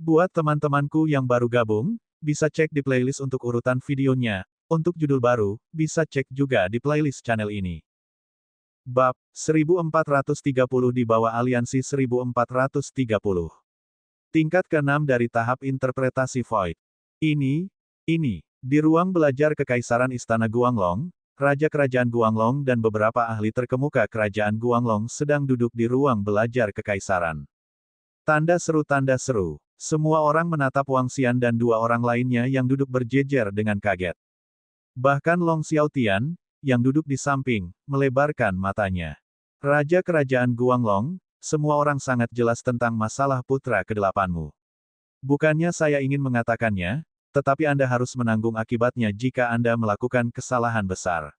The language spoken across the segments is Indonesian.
Buat teman-temanku yang baru gabung, bisa cek di playlist untuk urutan videonya. Untuk judul baru, bisa cek juga di playlist channel ini. Bab 1430 di bawah aliansi 1430. Tingkat ke-6 dari tahap interpretasi Void. Ini, di ruang belajar Kekaisaran Istana Guanglong, Raja Kerajaan Guanglong dan beberapa ahli terkemuka Kerajaan Guanglong sedang duduk di ruang belajar Kekaisaran. Tanda seru. Semua orang menatap Wang Xian dan dua orang lainnya yang duduk berjejer dengan kaget. Bahkan Long Xiaotian, yang duduk di samping, melebarkan matanya. Raja Kerajaan Guanglong, semua orang sangat jelas tentang masalah putra kedelapanmu. Bukannya saya ingin mengatakannya, tetapi Anda harus menanggung akibatnya jika Anda melakukan kesalahan besar.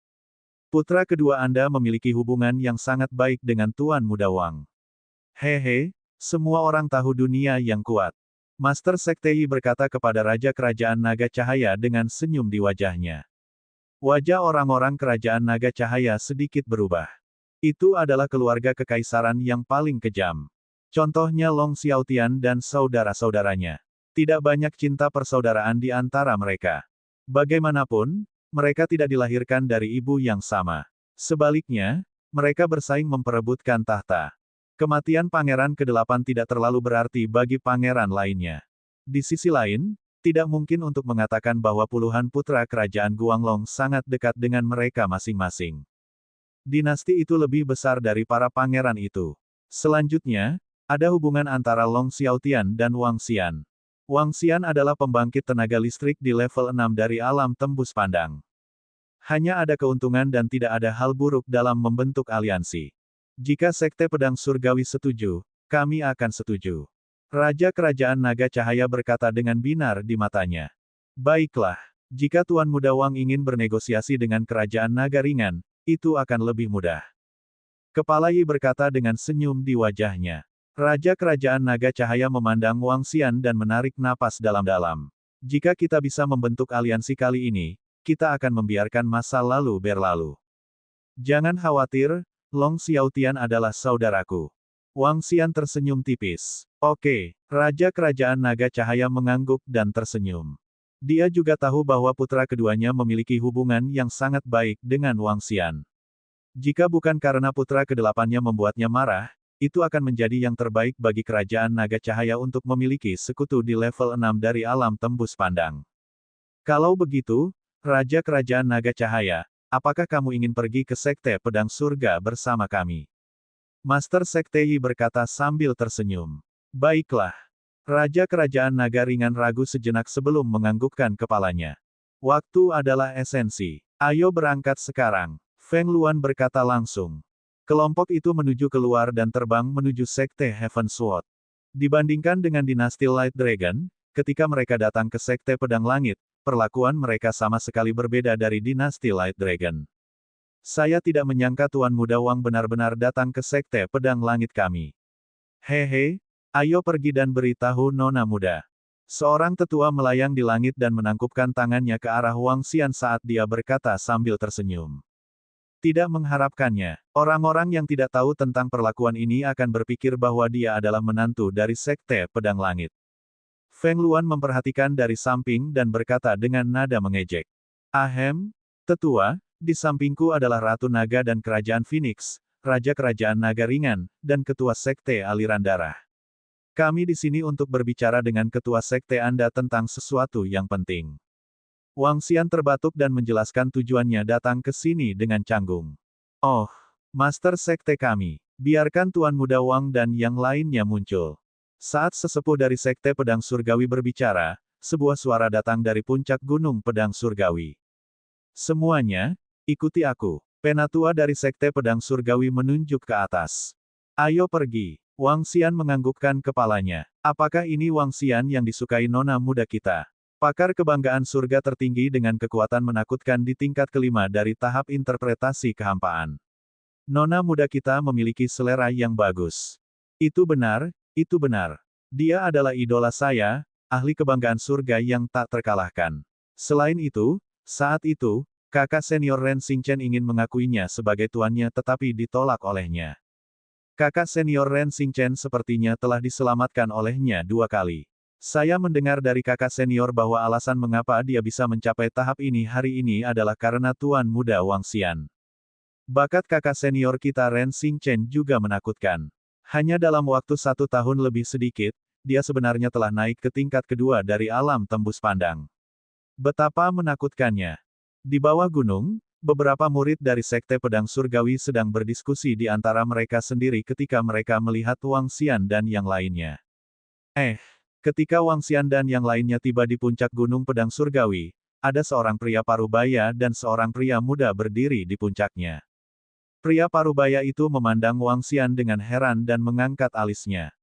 Putra kedua Anda memiliki hubungan yang sangat baik dengan Tuan Muda Wang. Hehe, semua orang tahu dunia yang kuat. Master Sekte Yi berkata kepada Raja Kerajaan Naga Cahaya dengan senyum di wajahnya. Wajah orang-orang Kerajaan Naga Cahaya sedikit berubah. Itu adalah keluarga kekaisaran yang paling kejam. Contohnya Long Xiaotian dan saudara-saudaranya. Tidak banyak cinta persaudaraan di antara mereka. Bagaimanapun, mereka tidak dilahirkan dari ibu yang sama. Sebaliknya, mereka bersaing memperebutkan tahta. Kematian Pangeran ke-8 tidak terlalu berarti bagi pangeran lainnya. Di sisi lain, tidak mungkin untuk mengatakan bahwa puluhan putra kerajaan Guanglong sangat dekat dengan mereka masing-masing. Dinasti itu lebih besar dari para pangeran itu. Selanjutnya, ada hubungan antara Long Xiaotian dan Wang Xian. Wang Xian adalah pembangkit tenaga listrik di level 6 dari alam tembus pandang. Hanya ada keuntungan dan tidak ada hal buruk dalam membentuk aliansi. Jika Sekte Pedang Surgawi setuju, kami akan setuju. Raja Kerajaan Naga Cahaya berkata dengan binar di matanya. Baiklah, jika Tuan Muda Wang ingin bernegosiasi dengan Kerajaan Naga Ringan, itu akan lebih mudah. Kepala Yi berkata dengan senyum di wajahnya. Raja Kerajaan Naga Cahaya memandang Wang Xian dan menarik napas dalam-dalam. Jika kita bisa membentuk aliansi kali ini, kita akan membiarkan masa lalu berlalu. Jangan khawatir, Long Xiaotian adalah saudaraku. Wang Xian tersenyum tipis. Oke, Raja Kerajaan Naga Cahaya mengangguk dan tersenyum. Dia juga tahu bahwa putra keduanya memiliki hubungan yang sangat baik dengan Wang Xian. Jika bukan karena putra ke-8-nya membuatnya marah, itu akan menjadi yang terbaik bagi Kerajaan Naga Cahaya untuk memiliki sekutu di level 6 dari alam tembus pandang. Kalau begitu, Raja Kerajaan Naga Cahaya, apakah kamu ingin pergi ke Sekte Pedang Surga bersama kami? Master Sekte Yi berkata sambil tersenyum. Baiklah. Raja Kerajaan Naga Ringan ragu sejenak sebelum menganggukkan kepalanya. Waktu adalah esensi. Ayo berangkat sekarang. Feng Luan berkata langsung. Kelompok itu menuju keluar dan terbang menuju Sekte Heaven Sword. Dibandingkan dengan dinasti Light Dragon, ketika mereka datang ke Sekte Pedang Langit, perlakuan mereka sama sekali berbeda dari dinasti Light Dragon. Saya tidak menyangka Tuan Muda Wang benar-benar datang ke Sekte Pedang Langit kami. Hehe, ayo pergi dan beritahu Nona Muda. Seorang tetua melayang di langit dan menangkupkan tangannya ke arah Wang Xian saat dia berkata sambil tersenyum. Tidak mengharapkannya, orang-orang yang tidak tahu tentang perlakuan ini akan berpikir bahwa dia adalah menantu dari Sekte Pedang Langit. Feng Luan memperhatikan dari samping dan berkata dengan nada mengejek. Ahem, tetua, di sampingku adalah Ratu Naga dan Kerajaan Phoenix, Raja Kerajaan Naga Ringan, dan Ketua Sekte Aliran Darah. Kami di sini untuk berbicara dengan Ketua Sekte Anda tentang sesuatu yang penting. Wang Xian terbatuk dan menjelaskan tujuannya datang ke sini dengan canggung. Oh, Master Sekte kami, biarkan Tuan Muda Wang dan yang lainnya muncul. Saat sesepuh dari Sekte Pedang Surgawi berbicara, sebuah suara datang dari puncak Gunung Pedang Surgawi. Semuanya, ikuti aku. Penatua dari Sekte Pedang Surgawi menunjuk ke atas. Ayo pergi. Wang Xian menganggukkan kepalanya. Apakah ini Wang Xian yang disukai Nona Muda kita? Pakar kebanggaan surga tertinggi dengan kekuatan menakutkan di tingkat kelima dari tahap interpretasi kehampaan. Nona muda kita memiliki selera yang bagus. Itu benar, itu benar. Dia adalah idola saya, ahli kebanggaan surga yang tak terkalahkan. Selain itu, saat itu, kakak senior Ren Xingchen ingin mengakuinya sebagai tuannya tetapi ditolak olehnya. Kakak senior Ren Xingchen sepertinya telah diselamatkan olehnya 2 kali. Saya mendengar dari kakak senior bahwa alasan mengapa dia bisa mencapai tahap ini hari ini adalah karena Tuan Muda Wang Xian. Bakat kakak senior kita Ren Xingchen juga menakutkan. Hanya dalam waktu 1 tahun lebih sedikit, dia sebenarnya telah naik ke tingkat kedua dari alam tembus pandang. Betapa menakutkannya. Di bawah gunung, beberapa murid dari Sekte Pedang Surgawi sedang berdiskusi di antara mereka sendiri ketika mereka melihat Wang Xian dan yang lainnya. Ketika Wang Xian dan yang lainnya tiba di puncak Gunung Pedang Surgawi, ada seorang pria parubaya dan seorang pria muda berdiri di puncaknya. Pria parubaya itu memandang Wang Xian dengan heran dan mengangkat alisnya.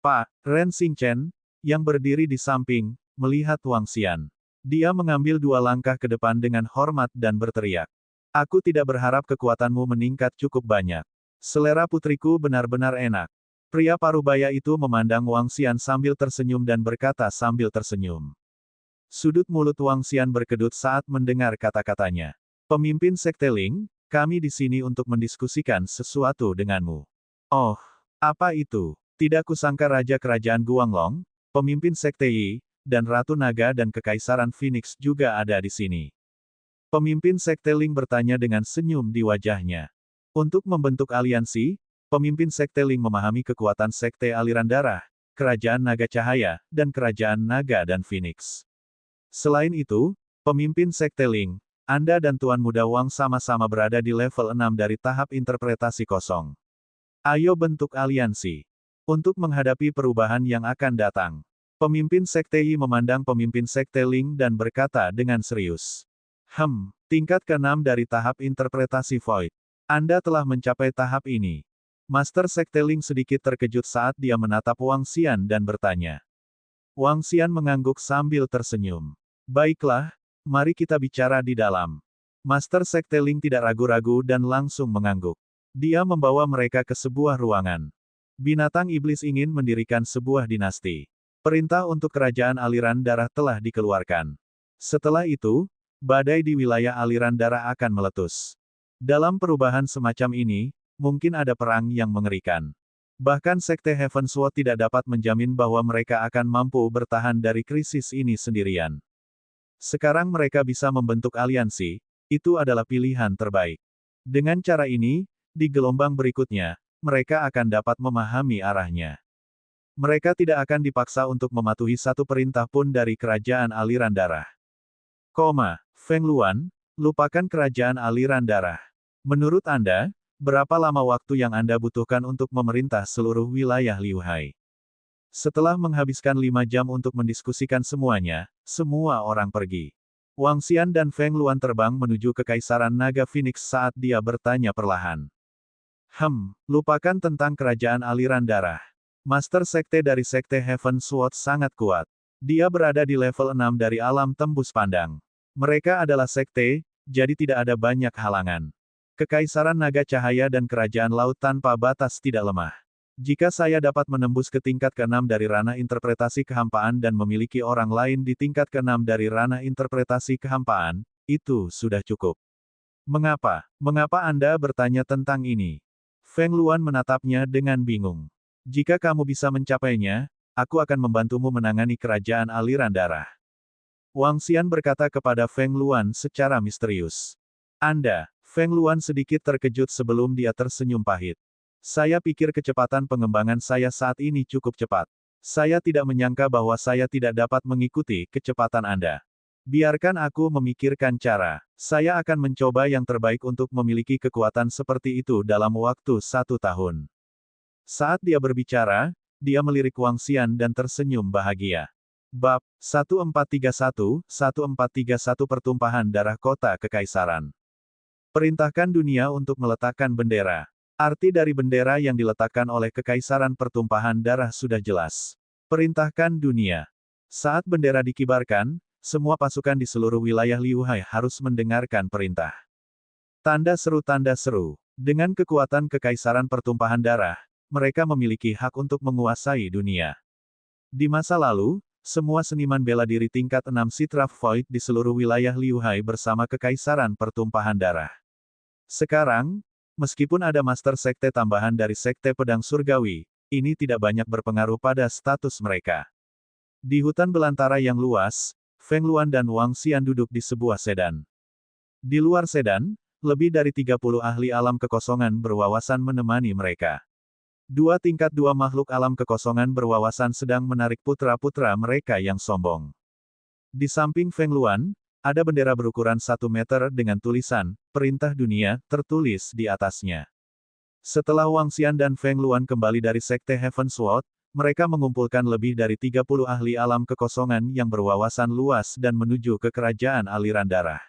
Pak, Ren Xingchen, yang berdiri di samping, melihat Wang Xian. Dia mengambil 2 langkah ke depan dengan hormat dan berteriak. Aku tidak berharap kekuatanmu meningkat cukup banyak. Selera putriku benar-benar enak. Pria parubaya itu memandang Wang Xian sambil tersenyum dan berkata sambil tersenyum. Sudut mulut Wang Xian berkedut saat mendengar kata-katanya. Pemimpin Sekte Ling, kami di sini untuk mendiskusikan sesuatu denganmu. Oh, apa itu? Tidak kusangka Raja Kerajaan Guanglong, pemimpin Sekte Yi, dan Ratu Naga dan Kekaisaran Phoenix juga ada di sini. Pemimpin Sekte Ling bertanya dengan senyum di wajahnya. Untuk membentuk aliansi, pemimpin Sekte Ling memahami kekuatan Sekte Aliran Darah, Kerajaan Naga Cahaya, dan Kerajaan Naga dan Phoenix. Selain itu, pemimpin Sekte Ling, Anda dan Tuan Muda Wang sama-sama berada di level 6 dari tahap interpretasi kosong. Ayo bentuk aliansi. Untuk menghadapi perubahan yang akan datang. Pemimpin Sekte Yi memandang pemimpin Sekte Ling dan berkata dengan serius. Tingkat ke-6 dari tahap interpretasi Void. Anda telah mencapai tahap ini. Master Sekte Ling sedikit terkejut saat dia menatap Wang Xian dan bertanya. Wang Xian mengangguk sambil tersenyum. Baiklah, mari kita bicara di dalam. Master Sekte Ling tidak ragu-ragu dan langsung mengangguk. Dia membawa mereka ke sebuah ruangan. Binatang iblis ingin mendirikan sebuah dinasti. Perintah untuk kerajaan aliran darah telah dikeluarkan. Setelah itu, badai di wilayah aliran darah akan meletus. Dalam perubahan semacam ini, mungkin ada perang yang mengerikan. Bahkan Sekte Heaven Sword tidak dapat menjamin bahwa mereka akan mampu bertahan dari krisis ini sendirian. Sekarang mereka bisa membentuk aliansi, itu adalah pilihan terbaik. Dengan cara ini, di gelombang berikutnya, mereka akan dapat memahami arahnya. Mereka tidak akan dipaksa untuk mematuhi satu perintah pun dari kerajaan aliran darah. Feng Luan, lupakan kerajaan aliran darah. Menurut Anda, berapa lama waktu yang Anda butuhkan untuk memerintah seluruh wilayah Liu Hai? Setelah menghabiskan 5 jam untuk mendiskusikan semuanya, semua orang pergi. Wang Xian dan Feng Luan terbang menuju Kekaisaran Naga Phoenix saat dia bertanya perlahan. Lupakan tentang kerajaan aliran darah. Master Sekte dari Sekte Heaven Sword sangat kuat. Dia berada di level 6 dari alam tembus pandang. Mereka adalah sekte, jadi tidak ada banyak halangan. Kekaisaran Naga Cahaya dan Kerajaan Laut Tanpa Batas tidak lemah. Jika saya dapat menembus ke tingkat ke-6 dari ranah interpretasi kehampaan dan memiliki orang lain di tingkat ke-6 dari ranah interpretasi kehampaan, itu sudah cukup. Mengapa Anda bertanya tentang ini? Feng Luan menatapnya dengan bingung. Jika kamu bisa mencapainya, aku akan membantumu menangani kerajaan aliran darah. Wang Xian berkata kepada Feng Luan secara misterius. Feng Luan sedikit terkejut sebelum dia tersenyum pahit. Saya pikir kecepatan pengembangan saya saat ini cukup cepat. Saya tidak menyangka bahwa saya tidak dapat mengikuti kecepatan Anda. Biarkan aku memikirkan cara. Saya akan mencoba yang terbaik untuk memiliki kekuatan seperti itu dalam waktu 1 tahun. Saat dia berbicara, dia melirik Wang Xian dan tersenyum bahagia. Bab 1431 Pertumpahan Darah Kota Kekaisaran. Perintahkan dunia untuk meletakkan bendera. Arti dari bendera yang diletakkan oleh Kekaisaran Pertumpahan Darah sudah jelas. Perintahkan dunia. Saat bendera dikibarkan, semua pasukan di seluruh wilayah Liu Hai harus mendengarkan perintah. Tanda seru. Dengan kekuatan Kekaisaran Pertumpahan Darah, mereka memiliki hak untuk menguasai dunia. Di masa lalu, semua seniman bela diri tingkat 6 Citra Void di seluruh wilayah Liu Hai bersama Kekaisaran Pertumpahan Darah. Sekarang, meskipun ada Master Sekte tambahan dari Sekte Pedang Surgawi, ini tidak banyak berpengaruh pada status mereka. Di hutan belantara yang luas, Feng Luan dan Wang Xian duduk di sebuah sedan. Di luar sedan, lebih dari 30 ahli alam kekosongan berwawasan menemani mereka. Dua makhluk alam kekosongan berwawasan sedang menarik putra-putra mereka yang sombong. Di samping Feng Luan, ada bendera berukuran 1 meter dengan tulisan, Perintah Dunia, tertulis di atasnya. Setelah Wang Xian dan Feng Luan kembali dari Sekte Heaven Sword, mereka mengumpulkan lebih dari 30 ahli alam kekosongan yang berwawasan luas dan menuju ke kerajaan aliran darah.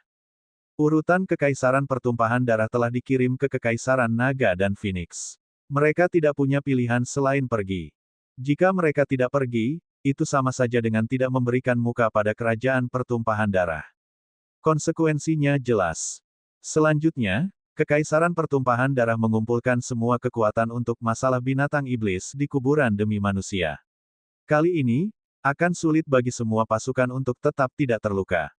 Urutan Kekaisaran Pertumpahan Darah telah dikirim ke Kekaisaran Naga dan Phoenix. Mereka tidak punya pilihan selain pergi. Jika mereka tidak pergi, itu sama saja dengan tidak memberikan muka pada Kerajaan Pertumpahan Darah. Konsekuensinya jelas. Selanjutnya, Kekaisaran Pertumpahan Darah mengumpulkan semua kekuatan untuk masalah binatang iblis di kuburan demi manusia. Kali ini, akan sulit bagi semua pasukan untuk tetap tidak terluka.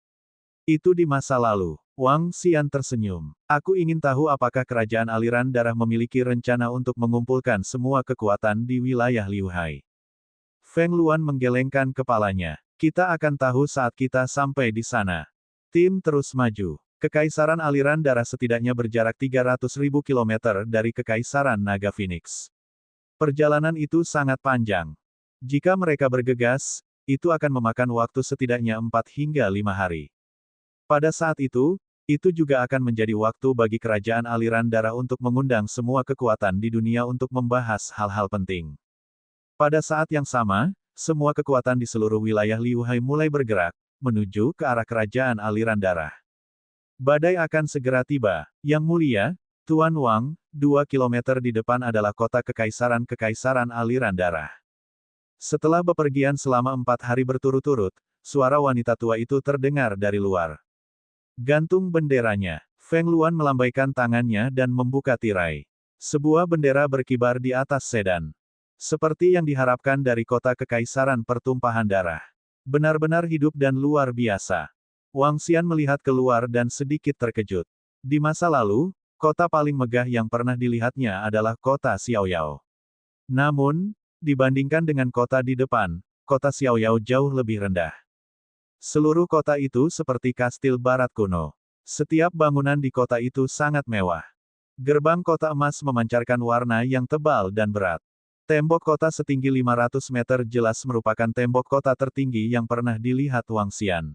Itu di masa lalu. Wang Xian tersenyum. Aku ingin tahu apakah kerajaan aliran darah memiliki rencana untuk mengumpulkan semua kekuatan di wilayah Liu Hai. Feng Luan menggelengkan kepalanya. Kita akan tahu saat kita sampai di sana. Tim terus maju. Kekaisaran aliran darah setidaknya berjarak 300.000 kilometer dari Kekaisaran Naga Phoenix. Perjalanan itu sangat panjang. Jika mereka bergegas, itu akan memakan waktu setidaknya 4 hingga 5 hari. Pada saat itu juga akan menjadi waktu bagi kerajaan aliran darah untuk mengundang semua kekuatan di dunia untuk membahas hal-hal penting. Pada saat yang sama, semua kekuatan di seluruh wilayah Liu Hai mulai bergerak, menuju ke arah kerajaan aliran darah. Badai akan segera tiba. Yang mulia, Tuan Wang, 2 kilometer di depan adalah kota Kekaisaran aliran darah. Setelah bepergian selama 4 hari berturut-turut, suara wanita tua itu terdengar dari luar. Gantung benderanya. Feng Luan melambaikan tangannya dan membuka tirai. Sebuah bendera berkibar di atas sedan. Seperti yang diharapkan dari kota Kekaisaran Pertumpahan Darah. Benar-benar hidup dan luar biasa. Wang Xian melihat keluar dan sedikit terkejut. Di masa lalu, kota paling megah yang pernah dilihatnya adalah kota Xiaoyao. Namun, dibandingkan dengan kota di depan, kota Xiaoyao jauh lebih rendah. Seluruh kota itu seperti kastil barat kuno. Setiap bangunan di kota itu sangat mewah. Gerbang kota emas memancarkan warna yang tebal dan berat. Tembok kota setinggi 500 meter jelas merupakan tembok kota tertinggi yang pernah dilihat Wang Xian.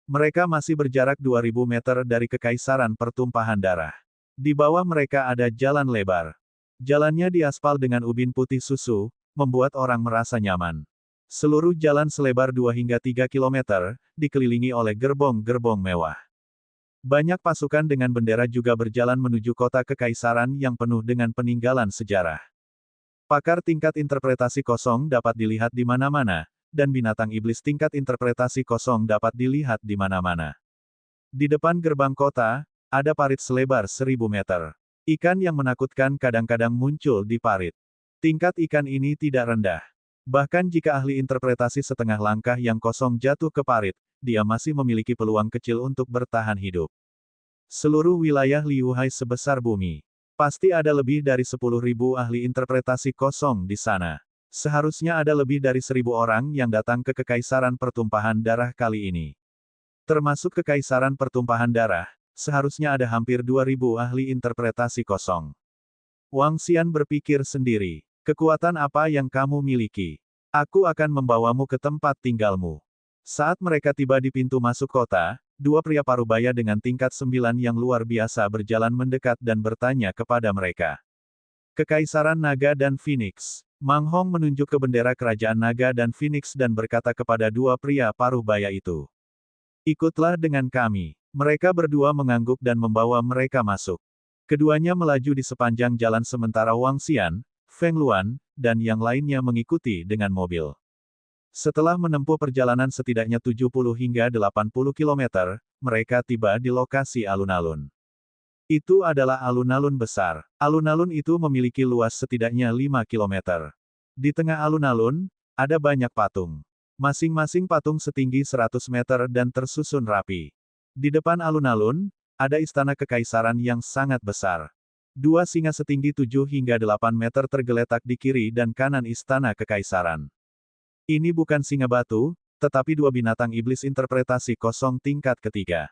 Mereka masih berjarak 2000 meter dari Kekaisaran Pertumpahan Darah. Di bawah mereka ada jalan lebar. Jalannya diaspal dengan ubin putih susu, membuat orang merasa nyaman. Seluruh jalan selebar 2 hingga 3 kilometer, dikelilingi oleh gerbong-gerbong mewah. Banyak pasukan dengan bendera juga berjalan menuju kota kekaisaran yang penuh dengan peninggalan sejarah. Pakar tingkat interpretasi kosong dapat dilihat di mana-mana, dan binatang iblis tingkat interpretasi kosong dapat dilihat di mana-mana. Di depan gerbang kota, ada parit selebar 1000 meter. Ikan yang menakutkan kadang-kadang muncul di parit. Tingkat ikan ini tidak rendah. Bahkan jika ahli interpretasi setengah langkah yang kosong jatuh ke parit, dia masih memiliki peluang kecil untuk bertahan hidup. Seluruh wilayah Liu Hai sebesar bumi. Pasti ada lebih dari 10.000 ahli interpretasi kosong di sana. Seharusnya ada lebih dari 1.000 orang yang datang ke Kekaisaran Pertumpahan Darah kali ini. Termasuk Kekaisaran Pertumpahan Darah, seharusnya ada hampir 2.000 ahli interpretasi kosong. Wang Xian berpikir sendiri. Kekuatan apa yang kamu miliki? Aku akan membawamu ke tempat tinggalmu. Saat mereka tiba di pintu masuk kota, 2 pria parubaya dengan tingkat 9 yang luar biasa berjalan mendekat dan bertanya kepada mereka. Kekaisaran Naga dan Phoenix. Mang Hong menunjuk ke bendera kerajaan Naga dan Phoenix dan berkata kepada 2 pria parubaya itu. Ikutlah dengan kami. Mereka berdua mengangguk dan membawa mereka masuk. Keduanya melaju di sepanjang jalan sementara Wang Xian, Feng Luan, dan yang lainnya mengikuti dengan mobil. Setelah menempuh perjalanan setidaknya 70 hingga 80 km, mereka tiba di lokasi alun-alun. Itu adalah alun-alun besar. Alun-alun itu memiliki luas setidaknya 5 km. Di tengah alun-alun, ada banyak patung. Masing-masing patung setinggi 100 meter dan tersusun rapi. Di depan alun-alun, ada istana kekaisaran yang sangat besar. 2 singa setinggi 7 hingga 8 meter tergeletak di kiri dan kanan istana kekaisaran. Ini bukan singa batu, tetapi dua binatang iblis interpretasi kosong tingkat ketiga.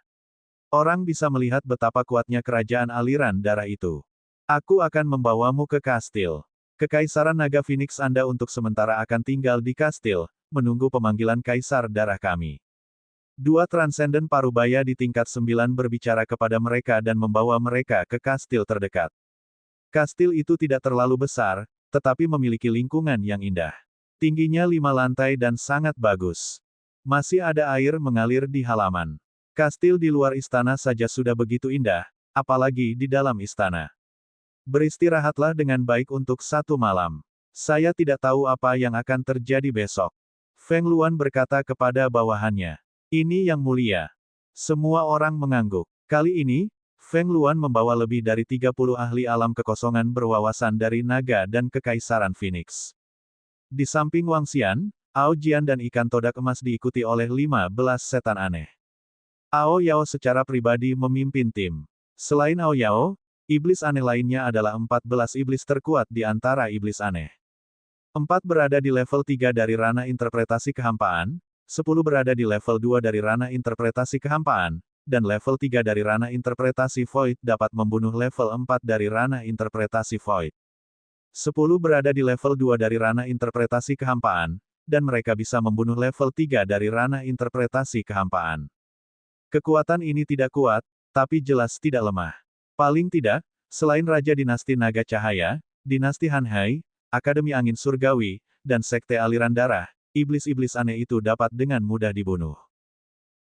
Orang bisa melihat betapa kuatnya kerajaan aliran darah itu. Aku akan membawamu ke kastil. Kekaisaran Naga Phoenix Anda untuk sementara akan tinggal di kastil, menunggu pemanggilan Kaisar Darah kami. Dua transenden parubaya di tingkat 9 berbicara kepada mereka dan membawa mereka ke kastil terdekat. Kastil itu tidak terlalu besar, tetapi memiliki lingkungan yang indah. Tingginya 5 lantai dan sangat bagus. Masih ada air mengalir di halaman. Kastil di luar istana saja sudah begitu indah, apalagi di dalam istana. Beristirahatlah dengan baik untuk 1 malam. Saya tidak tahu apa yang akan terjadi besok. Feng Luan berkata kepada bawahannya. Ini yang mulia. Semua orang mengangguk. Kali ini, Feng Luan membawa lebih dari 30 ahli alam kekosongan berwawasan dari naga dan kekaisaran Phoenix. Di samping Wang Xian, Ao Jian dan ikan todak emas diikuti oleh 15 setan aneh. Ao Yao secara pribadi memimpin tim. Selain Ao Yao, iblis aneh lainnya adalah 14 iblis terkuat di antara iblis aneh. 4 berada di level 3 dari ranah interpretasi kehampaan, 10 berada di level 2 dari ranah interpretasi kehampaan, dan level 3 dari ranah interpretasi void dapat membunuh level 4 dari ranah interpretasi void. 10 berada di level 2 dari ranah interpretasi kehampaan, dan mereka bisa membunuh level 3 dari ranah interpretasi kehampaan. Kekuatan ini tidak kuat, tapi jelas tidak lemah. Paling tidak, selain Raja Dinasti Naga Cahaya, Dinasti Hanhai, Akademi Angin Surgawi, dan Sekte Aliran Darah, iblis-iblis aneh itu dapat dengan mudah dibunuh.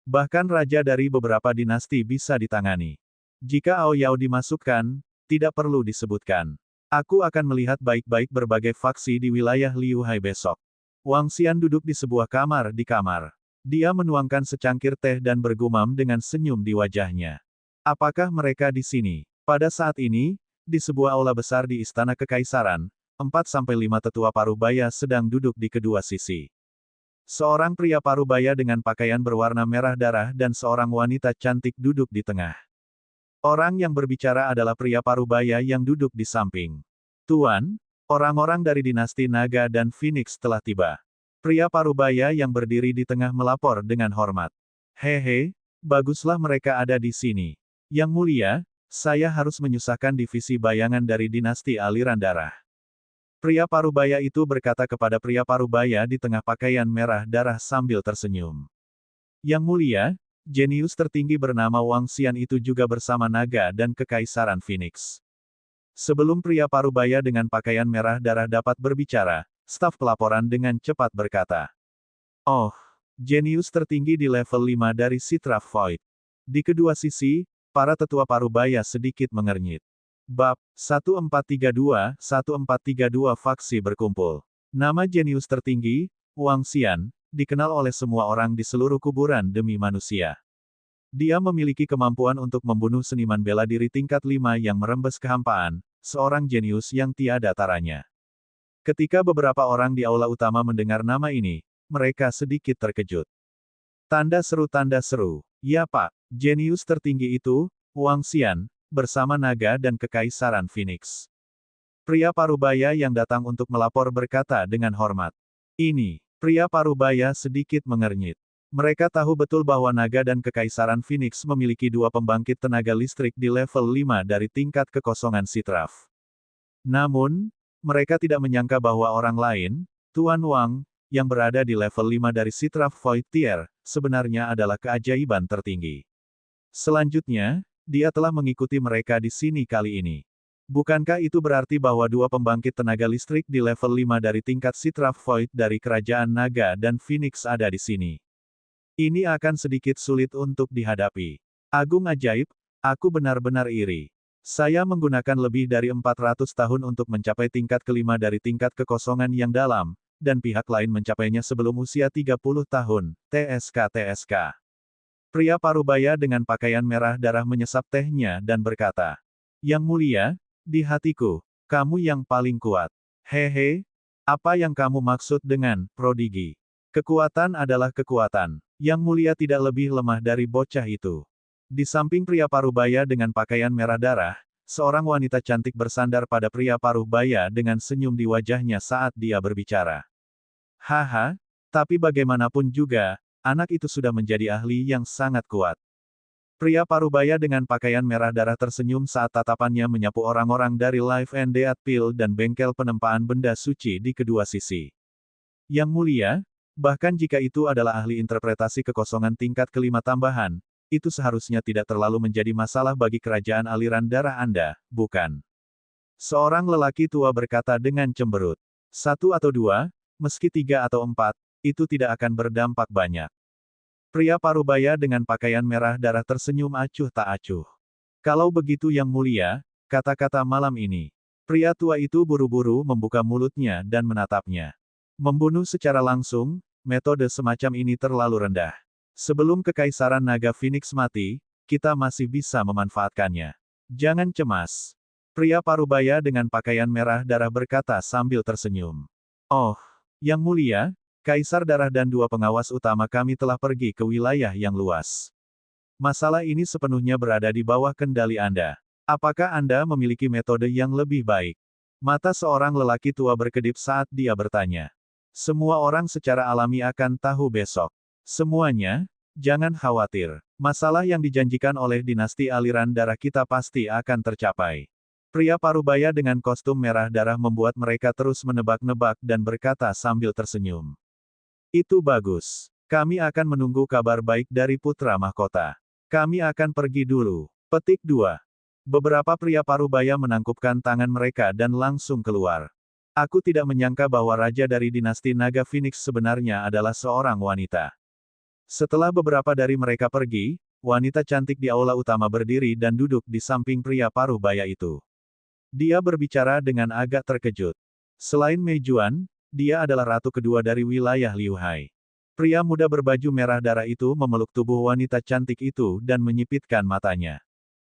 Bahkan raja dari beberapa dinasti bisa ditangani. Jika Ao Yao dimasukkan, tidak perlu disebutkan. Aku akan melihat baik-baik berbagai faksi di wilayah Liu Hai besok. Wang Xian duduk di sebuah kamar di kamar. Dia menuangkan secangkir teh dan bergumam dengan senyum di wajahnya. Apakah mereka di sini? Pada saat ini, di sebuah aula besar di Istana Kekaisaran, 4-5 tetua parubaya sedang duduk di kedua sisi. Seorang pria parubaya dengan pakaian berwarna merah darah dan seorang wanita cantik duduk di tengah. Orang yang berbicara adalah pria parubaya yang duduk di samping. Tuan, orang-orang dari dinasti Naga dan Phoenix telah tiba. Pria parubaya yang berdiri di tengah melapor dengan hormat. Hehe, baguslah mereka ada di sini. Yang mulia, saya harus menyusahkan divisi bayangan dari dinasti aliran darah. Pria parubaya itu berkata kepada pria parubaya di tengah pakaian merah darah sambil tersenyum. Yang mulia, jenius tertinggi bernama Wang Xian itu juga bersama naga dan kekaisaran Phoenix. Sebelum pria parubaya dengan pakaian merah darah dapat berbicara, staf pelaporan dengan cepat berkata. Oh, jenius tertinggi di level 5 dari Citra Void. Di kedua sisi, para tetua parubaya sedikit mengernyit. Bab 1432 faksi berkumpul. Nama jenius tertinggi, Wang Xian, dikenal oleh semua orang di seluruh kuburan demi manusia. Dia memiliki kemampuan untuk membunuh seniman bela diri tingkat 5 yang merembes kehampaan, seorang jenius yang tiada taranya. Ketika beberapa orang di aula utama mendengar nama ini, mereka sedikit terkejut. Tanda seru, ya Pak, jenius tertinggi itu, Wang Xian, bersama naga dan kekaisaran Phoenix. Pria parubaya yang datang untuk melapor berkata dengan hormat. Ini, pria parubaya sedikit mengernyit. Mereka tahu betul bahwa naga dan kekaisaran Phoenix memiliki 2 pembangkit tenaga listrik di level 5 dari tingkat kekosongan Sitraf. Namun, mereka tidak menyangka bahwa orang lain, Tuan Wang, yang berada di level 5 dari Sitraf Void Tier, sebenarnya adalah keajaiban tertinggi. Selanjutnya, dia telah mengikuti mereka di sini kali ini. Bukankah itu berarti bahwa 2 pembangkit tenaga listrik di level 5 dari tingkat Sitraf Void dari Kerajaan Naga dan Phoenix ada di sini? Ini akan sedikit sulit untuk dihadapi. Agung ajaib, aku benar-benar iri. Saya menggunakan lebih dari 400 tahun untuk mencapai tingkat kelima dari tingkat kekosongan yang dalam, dan pihak lain mencapainya sebelum usia 30 tahun, TSK. Pria parubaya dengan pakaian merah darah menyesap tehnya dan berkata, Yang mulia, di hatiku, kamu yang paling kuat. Hehe, apa yang kamu maksud dengan prodigi? Kekuatan adalah kekuatan. Yang mulia tidak lebih lemah dari bocah itu. Di samping pria parubaya dengan pakaian merah darah, seorang wanita cantik bersandar pada pria parubaya dengan senyum di wajahnya saat dia berbicara. Haha, Tapi bagaimanapun juga, anak itu sudah menjadi ahli yang sangat kuat. Pria parubaya dengan pakaian merah darah tersenyum saat tatapannya menyapu orang-orang dari Life and Death Pill dan bengkel penempaan benda suci di kedua sisi. Yang mulia, bahkan jika itu adalah ahli interpretasi kekosongan tingkat kelima tambahan, itu seharusnya tidak terlalu menjadi masalah bagi kerajaan aliran darah Anda, bukan? Seorang lelaki tua berkata dengan cemberut. Satu atau dua, meski tiga atau empat, itu tidak akan berdampak banyak. Pria parubaya dengan pakaian merah darah tersenyum acuh tak acuh. Kalau begitu yang mulia, kata-kata malam ini. Pria tua itu buru-buru membuka mulutnya dan menatapnya. Membunuh secara langsung, metode semacam ini terlalu rendah. Sebelum Kekaisaran Naga Phoenix mati, kita masih bisa memanfaatkannya. Jangan cemas. Pria parubaya dengan pakaian merah darah berkata sambil tersenyum. Oh, yang mulia, Kaisar Darah dan dua pengawas utama kami telah pergi ke wilayah yang luas. Masalah ini sepenuhnya berada di bawah kendali Anda. Apakah Anda memiliki metode yang lebih baik? Mata seorang lelaki tua berkedip saat dia bertanya. Semua orang secara alami akan tahu besok. Semuanya, jangan khawatir. Masalah yang dijanjikan oleh dinasti aliran darah kita pasti akan tercapai. Pria parubaya dengan kostum merah darah membuat mereka terus menebak-nebak dan berkata sambil tersenyum. Itu bagus. Kami akan menunggu kabar baik dari putra mahkota. Kami akan pergi dulu. Petik 2. Beberapa pria parubaya menangkupkan tangan mereka dan langsung keluar. Aku tidak menyangka bahwa raja dari dinasti Naga Phoenix sebenarnya adalah seorang wanita. Setelah beberapa dari mereka pergi, wanita cantik di aula utama berdiri dan duduk di samping pria parubaya itu. Dia berbicara dengan agak terkejut. Selain Mei Juan, dia adalah ratu kedua dari wilayah Liu Hai. Pria muda berbaju merah darah itu memeluk tubuh wanita cantik itu dan menyipitkan matanya.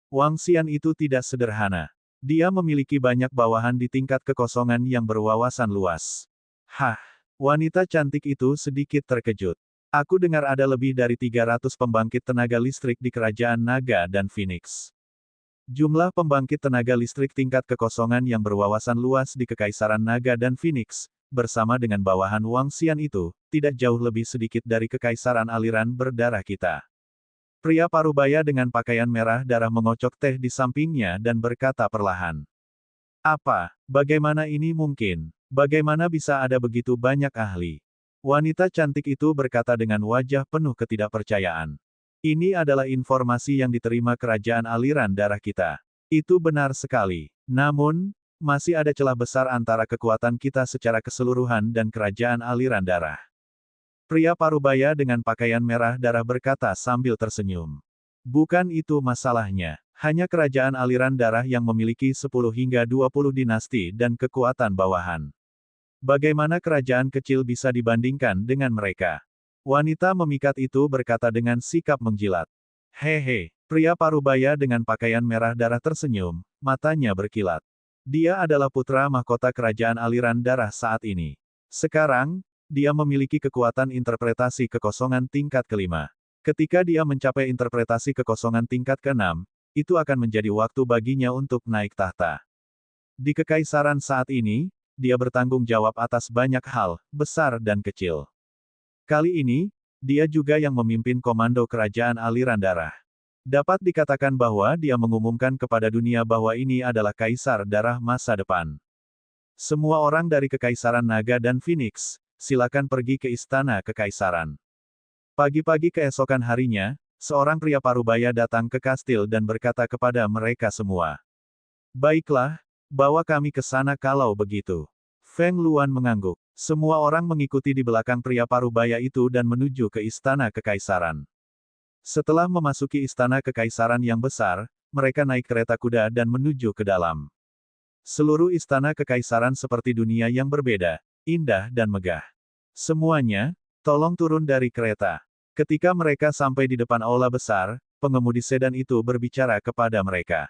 Wang Xian itu tidak sederhana. Dia memiliki banyak bawahan di tingkat kekosongan yang berwawasan luas. Hah, wanita cantik itu sedikit terkejut. Aku dengar ada lebih dari 300 pembangkit tenaga listrik di kerajaan Naga dan Phoenix. Jumlah pembangkit tenaga listrik tingkat kekosongan yang berwawasan luas di Kekaisaran Naga dan Phoenix, bersama dengan bawahan Wang Xian itu, tidak jauh lebih sedikit dari Kekaisaran aliran berdarah kita. Pria parubaya dengan pakaian merah darah mengocok teh di sampingnya dan berkata perlahan. Apa? Bagaimana ini mungkin? Bagaimana bisa ada begitu banyak ahli? Wanita cantik itu berkata dengan wajah penuh ketidakpercayaan. Ini adalah informasi yang diterima kerajaan aliran darah kita. Itu benar sekali. Namun, masih ada celah besar antara kekuatan kita secara keseluruhan dan kerajaan aliran darah. Pria parubaya dengan pakaian merah darah berkata sambil tersenyum. Bukan itu masalahnya. Hanya kerajaan aliran darah yang memiliki 10 hingga 20 dinasti dan kekuatan bawahan. Bagaimana kerajaan kecil bisa dibandingkan dengan mereka? Wanita memikat itu berkata dengan sikap menjilat. Hehe, pria parubaya dengan pakaian merah darah tersenyum, matanya berkilat. Dia adalah putra mahkota kerajaan aliran darah saat ini. Sekarang, dia memiliki kekuatan interpretasi kekosongan tingkat kelima. Ketika dia mencapai interpretasi kekosongan tingkat keenam, itu akan menjadi waktu baginya untuk naik tahta. Di kekaisaran saat ini, dia bertanggung jawab atas banyak hal, besar dan kecil. Kali ini, dia juga yang memimpin komando kerajaan aliran darah. Dapat dikatakan bahwa dia mengumumkan kepada dunia bahwa ini adalah kaisar darah masa depan. Semua orang dari Kekaisaran Naga dan Phoenix, silakan pergi ke istana kekaisaran. Pagi-pagi keesokan harinya, seorang pria parubaya datang ke kastil dan berkata kepada mereka semua. Baiklah, bawa kami ke sana kalau begitu. Feng Luan mengangguk. Semua orang mengikuti di belakang pria parubaya itu dan menuju ke istana kekaisaran. Setelah memasuki istana kekaisaran yang besar, mereka naik kereta kuda dan menuju ke dalam. Seluruh istana kekaisaran seperti dunia yang berbeda, indah dan megah. Semuanya, tolong turun dari kereta. Ketika mereka sampai di depan aula besar, pengemudi sedan itu berbicara kepada mereka.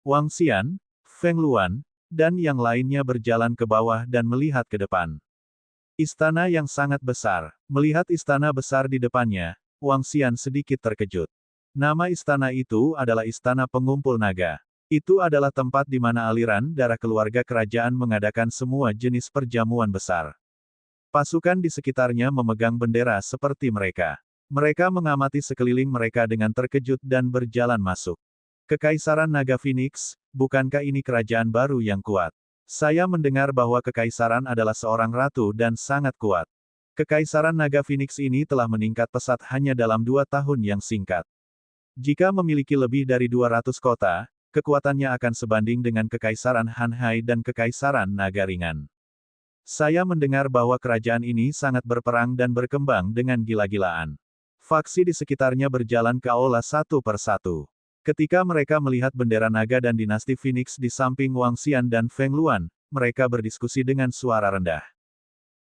Wang Xian, Feng Luan, dan yang lainnya berjalan ke bawah dan melihat ke depan. Istana yang sangat besar. Melihat istana besar di depannya, Wang Xian sedikit terkejut. Nama istana itu adalah Istana Pengumpul Naga. Itu adalah tempat di mana aliran darah keluarga kerajaan mengadakan semua jenis perjamuan besar. Pasukan di sekitarnya memegang bendera seperti mereka. Mereka mengamati sekeliling mereka dengan terkejut dan berjalan masuk. Kekaisaran Naga Phoenix, bukankah ini kerajaan baru yang kuat? Saya mendengar bahwa kekaisaran adalah seorang ratu dan sangat kuat. Kekaisaran Naga Phoenix ini telah meningkat pesat hanya dalam 2 tahun yang singkat. Jika memiliki lebih dari 200 kota, kekuatannya akan sebanding dengan Kekaisaran Hanhai dan Kekaisaran Naga Ringan. Saya mendengar bahwa kerajaan ini sangat berperang dan berkembang dengan gila-gilaan. Faksi di sekitarnya berjalan ke aula satu per satu. Ketika mereka melihat bendera naga dan dinasti Phoenix di samping Wang Xian dan Feng Luan, mereka berdiskusi dengan suara rendah.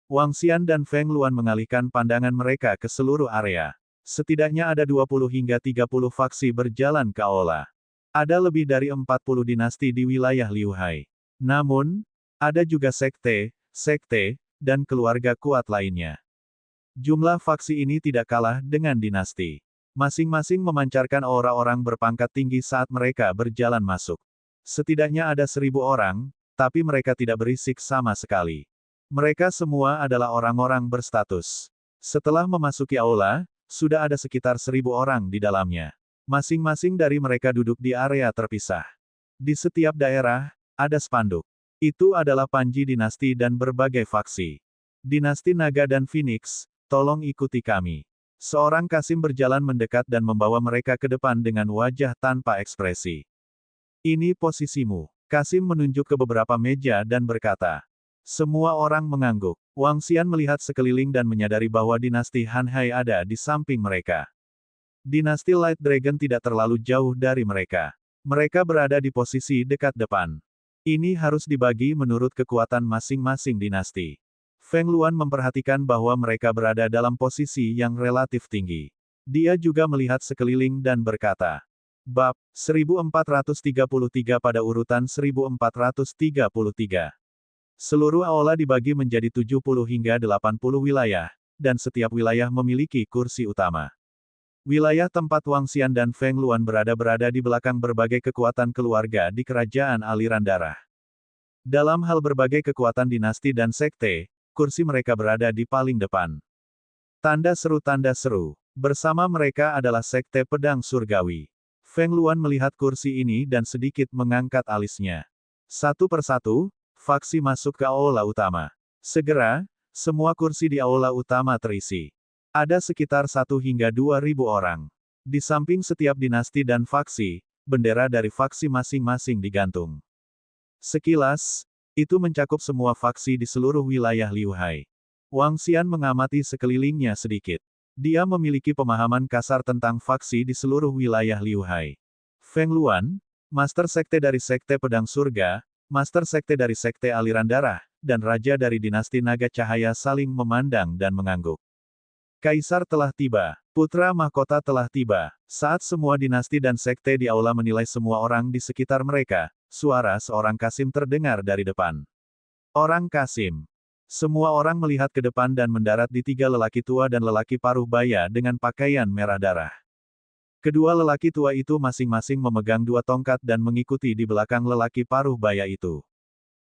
Wang Xian dan Feng Luan mengalihkan pandangan mereka ke seluruh area. Setidaknya ada 20 hingga 30 faksi berjalan ke aula. Ada lebih dari 40 dinasti di wilayah Liu Hai. Namun, ada juga sekte, dan keluarga kuat lainnya. Jumlah faksi ini tidak kalah dengan dinasti. Masing-masing memancarkan aura orang berpangkat tinggi saat mereka berjalan masuk. Setidaknya ada 1000 orang, tapi mereka tidak berisik sama sekali. Mereka semua adalah orang-orang berstatus. Setelah memasuki aula, sudah ada sekitar 1000 orang di dalamnya. Masing-masing dari mereka duduk di area terpisah. Di setiap daerah, ada spanduk. Itu adalah panji dinasti dan berbagai faksi. Dinasti Naga dan Phoenix, tolong ikuti kami. Seorang Kasim berjalan mendekat dan membawa mereka ke depan dengan wajah tanpa ekspresi. Ini posisimu. Kasim menunjuk ke beberapa meja dan berkata. Semua orang mengangguk. Wang Xian melihat sekeliling dan menyadari bahwa dinasti Hanhai ada di samping mereka. Dinasti Light Dragon tidak terlalu jauh dari mereka. Mereka berada di posisi dekat depan. Ini harus dibagi menurut kekuatan masing-masing dinasti. Feng Luan memperhatikan bahwa mereka berada dalam posisi yang relatif tinggi. Dia juga melihat sekeliling dan berkata, Bab 1433 pada urutan 1433. Seluruh aula dibagi menjadi 70 hingga 80 wilayah, dan setiap wilayah memiliki kursi utama. Wilayah tempat Wang Xian dan Feng Luan berada di belakang berbagai kekuatan keluarga di kerajaan aliran darah. Dalam hal berbagai kekuatan dinasti dan sekte, kursi mereka berada di paling depan. Tanda seru. Bersama mereka adalah sekte pedang surgawi. Feng Luan melihat kursi ini dan sedikit mengangkat alisnya. Satu persatu, faksi masuk ke aula utama. Segera, semua kursi di aula utama terisi. Ada sekitar 1 hingga 2.000 orang. Di samping setiap dinasti dan faksi, bendera dari faksi masing-masing digantung. Sekilas, itu mencakup semua faksi di seluruh wilayah Liu Hai. Wang Xian mengamati sekelilingnya sedikit. Dia memiliki pemahaman kasar tentang faksi di seluruh wilayah Liu Hai. Feng Luan, Master Sekte dari Sekte Pedang Surga, Master Sekte dari Sekte Aliran Darah, dan Raja dari Dinasti Naga Cahaya saling memandang dan mengangguk. Kaisar telah tiba. Putra mahkota telah tiba. Saat semua dinasti dan sekte di aula menilai semua orang di sekitar mereka, suara seorang Kasim terdengar dari depan. Orang Kasim. Semua orang melihat ke depan dan mendarat di 3 lelaki tua dan lelaki paruh baya dengan pakaian merah darah. Kedua lelaki tua itu masing-masing memegang 2 tongkat dan mengikuti di belakang lelaki paruh baya itu.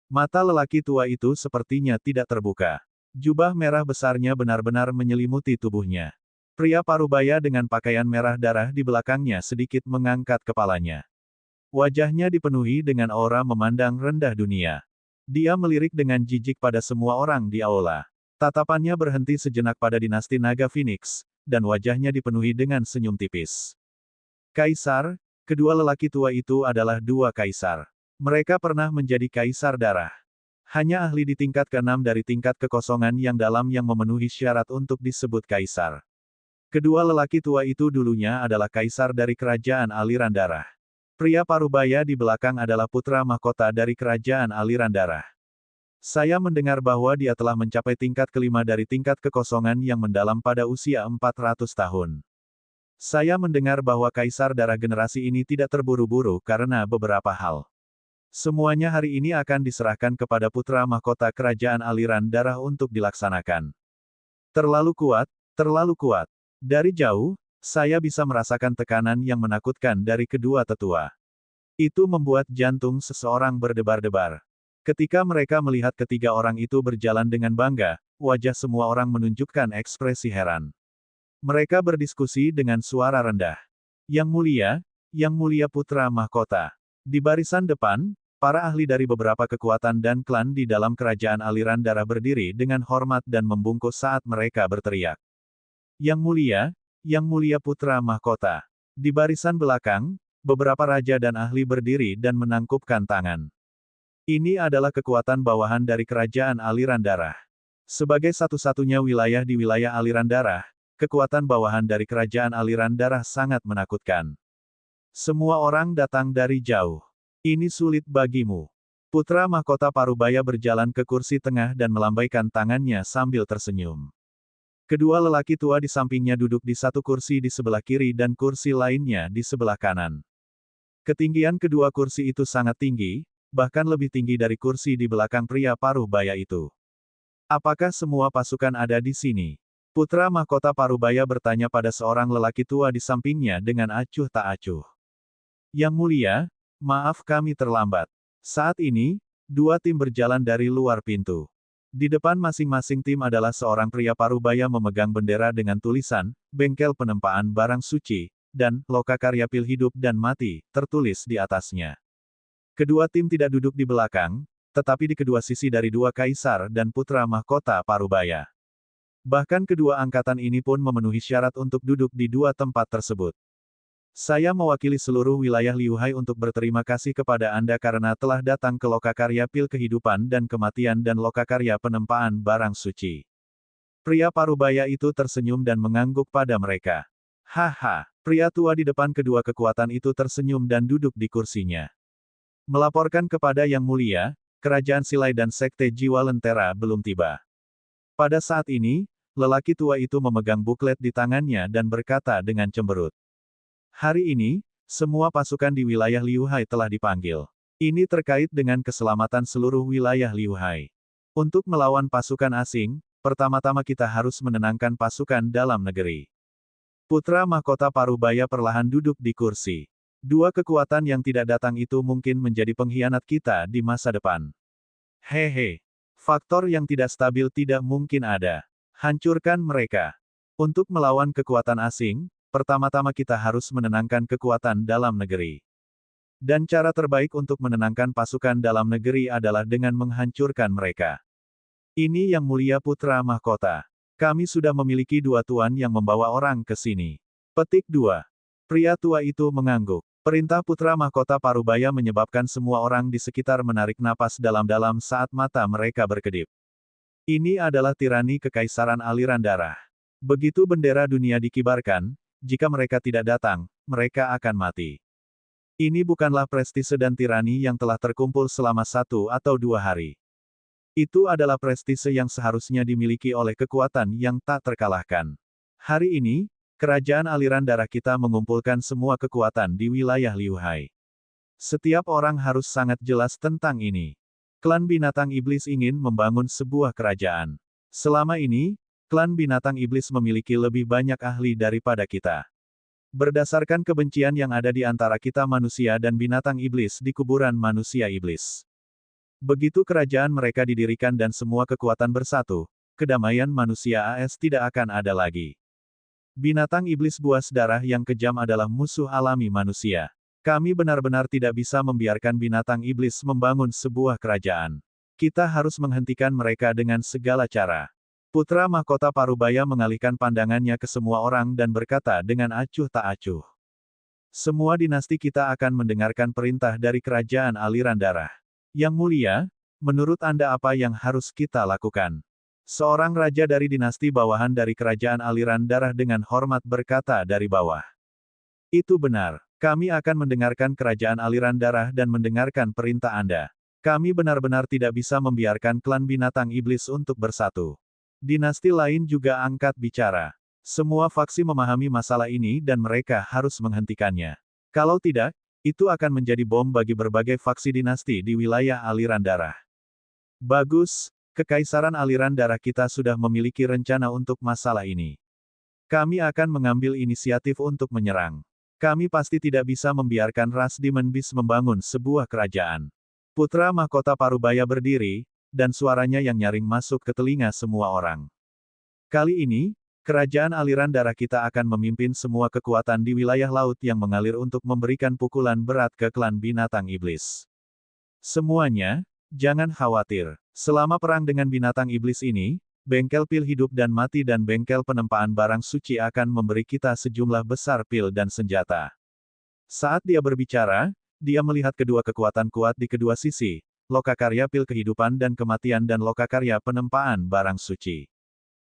Mata lelaki tua itu sepertinya tidak terbuka. Jubah merah besarnya benar-benar menyelimuti tubuhnya. Pria parubaya dengan pakaian merah darah di belakangnya sedikit mengangkat kepalanya. Wajahnya dipenuhi dengan aura memandang rendah dunia. Dia melirik dengan jijik pada semua orang di aula. Tatapannya berhenti sejenak pada dinasti Naga Phoenix, dan wajahnya dipenuhi dengan senyum tipis. Kaisar, kedua lelaki tua itu adalah 2 kaisar. Mereka pernah menjadi kaisar darah. Hanya ahli di tingkat ke-6 dari tingkat kekosongan yang dalam yang memenuhi syarat untuk disebut kaisar. Kedua lelaki tua itu dulunya adalah kaisar dari kerajaan aliran darah. Pria parubaya di belakang adalah putra mahkota dari kerajaan aliran darah. Saya mendengar bahwa dia telah mencapai tingkat ke-5 dari tingkat kekosongan yang mendalam pada usia 400 tahun. Saya mendengar bahwa kaisar darah generasi ini tidak terburu-buru karena beberapa hal. Semuanya hari ini akan diserahkan kepada putra mahkota kerajaan aliran darah untuk dilaksanakan. Terlalu kuat, terlalu kuat. Dari jauh, saya bisa merasakan tekanan yang menakutkan dari kedua tetua. Itu membuat jantung seseorang berdebar-debar. Ketika mereka melihat ketiga orang itu berjalan dengan bangga, wajah semua orang menunjukkan ekspresi heran. Mereka berdiskusi dengan suara rendah. Yang mulia putra mahkota. Di barisan depan, para ahli dari beberapa kekuatan dan klan di dalam kerajaan aliran darah berdiri dengan hormat dan membungkuk saat mereka berteriak. Yang mulia putra mahkota. Di barisan belakang, beberapa raja dan ahli berdiri dan menangkupkan tangan. Ini adalah kekuatan bawahan dari kerajaan aliran darah. Sebagai satu-satunya wilayah di wilayah aliran darah, kekuatan bawahan dari kerajaan aliran darah sangat menakutkan. Semua orang datang dari jauh. Ini sulit bagimu. Putra mahkota Parubaya berjalan ke kursi tengah dan melambaikan tangannya sambil tersenyum. Kedua lelaki tua di sampingnya duduk di satu kursi di sebelah kiri dan kursi lainnya di sebelah kanan. Ketinggian kedua kursi itu sangat tinggi, bahkan lebih tinggi dari kursi di belakang pria Parubaya itu. Apakah semua pasukan ada di sini? Putra mahkota Parubaya bertanya pada seorang lelaki tua di sampingnya dengan acuh tak acuh. Yang mulia, maaf kami terlambat. Saat ini, dua tim berjalan dari luar pintu. Di depan masing-masing tim adalah seorang pria Parubaya memegang bendera dengan tulisan, bengkel penempaan barang suci, dan lokakarya pil hidup dan mati, tertulis di atasnya. Kedua tim tidak duduk di belakang, tetapi di kedua sisi dari dua kaisar dan putra mahkota Parubaya. Bahkan kedua angkatan ini pun memenuhi syarat untuk duduk di dua tempat tersebut. Saya mewakili seluruh wilayah Liuhai untuk berterima kasih kepada Anda karena telah datang ke lokakarya pil kehidupan dan kematian dan lokakarya penempaan barang suci. Pria Parubaya itu tersenyum dan mengangguk pada mereka. Haha, pria tua di depan kedua kekuatan itu tersenyum dan duduk di kursinya. Melaporkan kepada Yang Mulia, Kerajaan Silai dan Sekte Jiwa Lentera belum tiba. Pada saat ini, lelaki tua itu memegang buklet di tangannya dan berkata dengan cemberut. Hari ini, semua pasukan di wilayah Liuhai telah dipanggil. Ini terkait dengan keselamatan seluruh wilayah Liuhai. Untuk melawan pasukan asing, pertama-tama kita harus menenangkan pasukan dalam negeri. Putra mahkota Parubaya perlahan duduk di kursi. Dua kekuatan yang tidak datang itu mungkin menjadi pengkhianat kita di masa depan. Hehe. Faktor yang tidak stabil tidak mungkin ada. Hancurkan mereka. Untuk melawan kekuatan asing, pertama-tama kita harus menenangkan kekuatan dalam negeri. Dan cara terbaik untuk menenangkan pasukan dalam negeri adalah dengan menghancurkan mereka. Ini Yang Mulia Putra Mahkota. Kami sudah memiliki dua tuan yang membawa orang ke sini. Petik 2. Pria tua itu mengangguk. Perintah Putra Mahkota Parubaya menyebabkan semua orang di sekitar menarik napas dalam-dalam saat mata mereka berkedip. Ini adalah tirani kekaisaran aliran darah. Begitu bendera dunia dikibarkan, jika mereka tidak datang, mereka akan mati. Ini bukanlah prestise dan tirani yang telah terkumpul selama 1 atau 2 hari. Itu adalah prestise yang seharusnya dimiliki oleh kekuatan yang tak terkalahkan. Hari ini, kerajaan aliran darah kita mengumpulkan semua kekuatan di wilayah Liuhai. Setiap orang harus sangat jelas tentang ini. Klan binatang iblis ingin membangun sebuah kerajaan. Selama ini, klan binatang iblis memiliki lebih banyak ahli daripada kita. Berdasarkan kebencian yang ada di antara kita manusia dan binatang iblis di kuburan manusia iblis. Begitu kerajaan mereka didirikan dan semua kekuatan bersatu, kedamaian manusia AS tidak akan ada lagi. Binatang iblis buas darah yang kejam adalah musuh alami manusia. Kami benar-benar tidak bisa membiarkan binatang iblis membangun sebuah kerajaan. Kita harus menghentikan mereka dengan segala cara. Putra mahkota Parubaya mengalihkan pandangannya ke semua orang dan berkata dengan acuh tak acuh. Semua dinasti kita akan mendengarkan perintah dari kerajaan aliran darah. Yang mulia, menurut Anda apa yang harus kita lakukan? Seorang raja dari dinasti bawahan dari kerajaan aliran darah dengan hormat berkata dari bawah. Itu benar. Kami akan mendengarkan kerajaan aliran darah dan mendengarkan perintah Anda. Kami benar-benar tidak bisa membiarkan klan binatang iblis untuk bersatu. Dinasti lain juga angkat bicara. Semua faksi memahami masalah ini dan mereka harus menghentikannya. Kalau tidak, itu akan menjadi bom bagi berbagai faksi dinasti di wilayah aliran darah. Bagus. Kekaisaran aliran darah kita sudah memiliki rencana untuk masalah ini. Kami akan mengambil inisiatif untuk menyerang. Kami pasti tidak bisa membiarkan ras Demon Beast membangun sebuah kerajaan. Putra Mahkota Parubaya berdiri, dan suaranya yang nyaring masuk ke telinga semua orang. Kali ini, kerajaan aliran darah kita akan memimpin semua kekuatan di wilayah laut yang mengalir untuk memberikan pukulan berat ke klan binatang iblis. Semuanya, jangan khawatir. Selama perang dengan binatang iblis ini, bengkel pil hidup dan mati dan bengkel penempaan barang suci akan memberi kita sejumlah besar pil dan senjata. Saat dia berbicara, dia melihat kedua kekuatan kuat di kedua sisi, lokakarya pil kehidupan dan kematian dan lokakarya penempaan barang suci.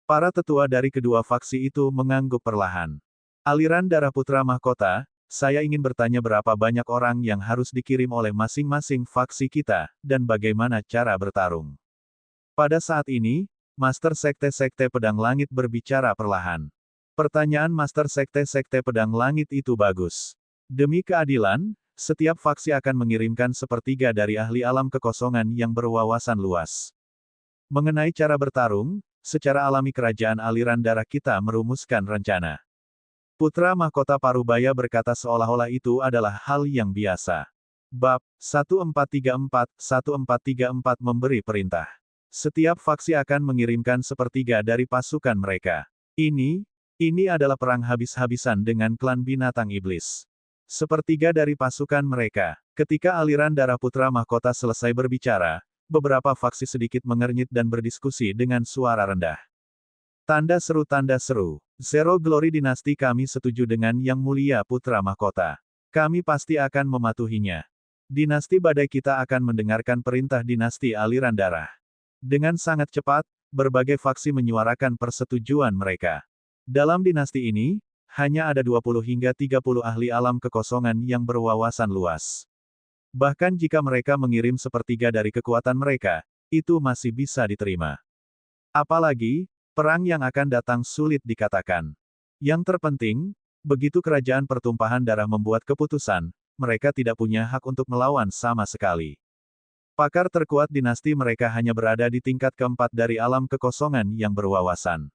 Para tetua dari kedua faksi itu mengangguk perlahan. Aliran darah Putra Mahkota, saya ingin bertanya berapa banyak orang yang harus dikirim oleh masing-masing faksi kita, dan bagaimana cara bertarung. Pada saat ini, Master Sekte-Sekte Pedang Langit berbicara perlahan. Pertanyaan Master Sekte-Sekte Pedang Langit itu bagus. Demi keadilan, setiap faksi akan mengirimkan sepertiga dari ahli alam kekosongan yang berwawasan luas. Mengenai cara bertarung, secara alami kerajaan aliran darah kita merumuskan rencana. Putra Mahkota Parubaya berkata seolah-olah itu adalah hal yang biasa. Bab 1434 memberi perintah. Setiap faksi akan mengirimkan sepertiga dari pasukan mereka. Ini adalah perang habis-habisan dengan klan binatang iblis. Sepertiga dari pasukan mereka. Ketika aliran darah Putra Mahkota selesai berbicara, beberapa faksi sedikit mengernyit dan berdiskusi dengan suara rendah. Tanda seru. Zero Glory dinasti kami setuju dengan Yang Mulia Putra Mahkota. Kami pasti akan mematuhinya. Dinasti Badai kita akan mendengarkan perintah dinasti aliran darah. Dengan sangat cepat, berbagai faksi menyuarakan persetujuan mereka. Dalam dinasti ini, hanya ada 20 hingga 30 ahli alam kekosongan yang berwawasan luas. Bahkan jika mereka mengirim sepertiga dari kekuatan mereka, itu masih bisa diterima. Apalagi, perang yang akan datang sulit dikatakan. Yang terpenting, begitu kerajaan pertumpahan darah membuat keputusan, mereka tidak punya hak untuk melawan sama sekali. Pakar terkuat dinasti mereka hanya berada di tingkat keempat dari alam kekosongan yang berwawasan.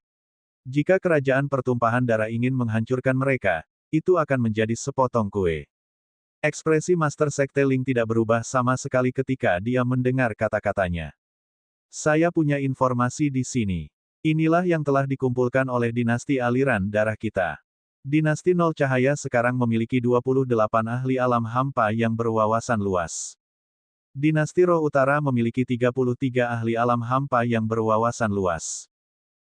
Jika kerajaan pertumpahan darah ingin menghancurkan mereka, itu akan menjadi sepotong kue. Ekspresi Master Sekte Ling tidak berubah sama sekali ketika dia mendengar kata-katanya. Saya punya informasi di sini. Inilah yang telah dikumpulkan oleh dinasti aliran darah kita. Dinasti Nol Cahaya sekarang memiliki 28 ahli alam hampa yang berwawasan luas. Dinasti Roh Utara memiliki 33 ahli alam hampa yang berwawasan luas.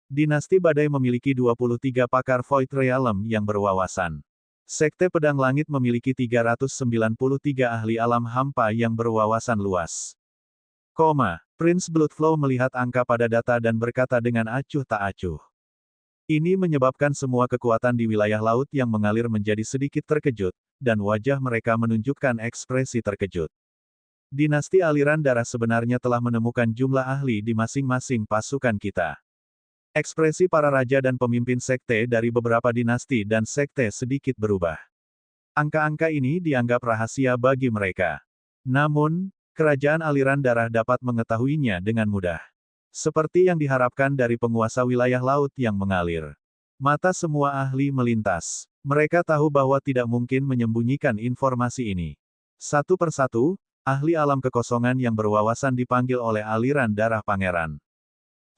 Dinasti Badai memiliki 23 pakar Void Realm yang berwawasan. Sekte Pedang Langit memiliki 393 ahli alam hampa yang berwawasan luas. Prince Bloodflow melihat angka pada data dan berkata dengan acuh tak acuh. Ini menyebabkan semua kekuatan di wilayah laut yang mengalir menjadi sedikit terkejut, dan wajah mereka menunjukkan ekspresi terkejut. Dinasti aliran darah sebenarnya telah menemukan jumlah ahli di masing-masing pasukan kita. Ekspresi para raja dan pemimpin sekte dari beberapa dinasti dan sekte sedikit berubah. Angka-angka ini dianggap rahasia bagi mereka. Namun, kerajaan aliran darah dapat mengetahuinya dengan mudah. Seperti yang diharapkan dari penguasa wilayah laut yang mengalir. Mata semua ahli melintas. Mereka tahu bahwa tidak mungkin menyembunyikan informasi ini. Satu persatu, ahli alam kekosongan yang berwawasan dipanggil oleh aliran darah pangeran.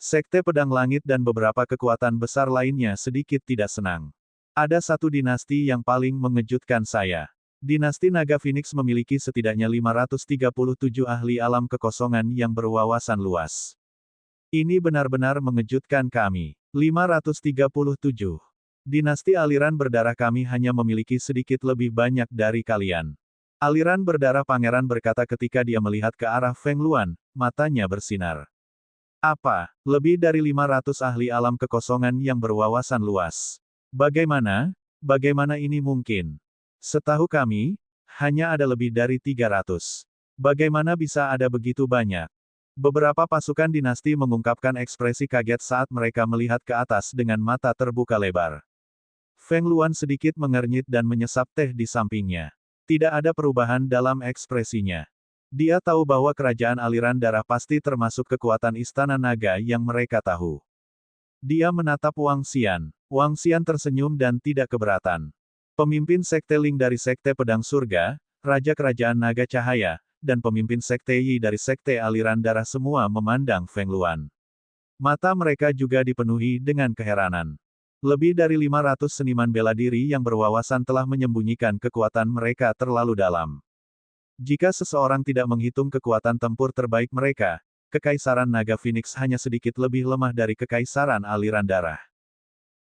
Sekte Pedang Langit dan beberapa kekuatan besar lainnya sedikit tidak senang. Ada satu dinasti yang paling mengejutkan saya. Dinasti Naga Phoenix memiliki setidaknya 537 ahli alam kekosongan yang berwawasan luas. Ini benar-benar mengejutkan kami. 537. Dinasti aliran berdarah kami hanya memiliki sedikit lebih banyak dari kalian. Aliran berdarah pangeran berkata ketika dia melihat ke arah Feng Luan, matanya bersinar. Apa, lebih dari 500 ahli alam kekosongan yang berwawasan luas? Bagaimana ini mungkin? Setahu kami, hanya ada lebih dari 300. Bagaimana bisa ada begitu banyak? Beberapa pasukan dinasti mengungkapkan ekspresi kaget saat mereka melihat ke atas dengan mata terbuka lebar. Feng Luan sedikit mengernyit dan menyesap teh di sampingnya. Tidak ada perubahan dalam ekspresinya. Dia tahu bahwa kerajaan aliran darah pasti termasuk kekuatan istana naga yang mereka tahu. Dia menatap Wang Xian. Wang Xian tersenyum dan tidak keberatan. Pemimpin sekte Ling dari Sekte Pedang Surga, Raja Kerajaan Naga Cahaya, dan pemimpin Sekte Yi dari Sekte Aliran Darah semua memandang Feng Luan. Mata mereka juga dipenuhi dengan keheranan. Lebih dari 500 seniman bela diri yang berwawasan telah menyembunyikan kekuatan mereka terlalu dalam. Jika seseorang tidak menghitung kekuatan tempur terbaik mereka, Kekaisaran Naga Phoenix hanya sedikit lebih lemah dari Kekaisaran Aliran Darah.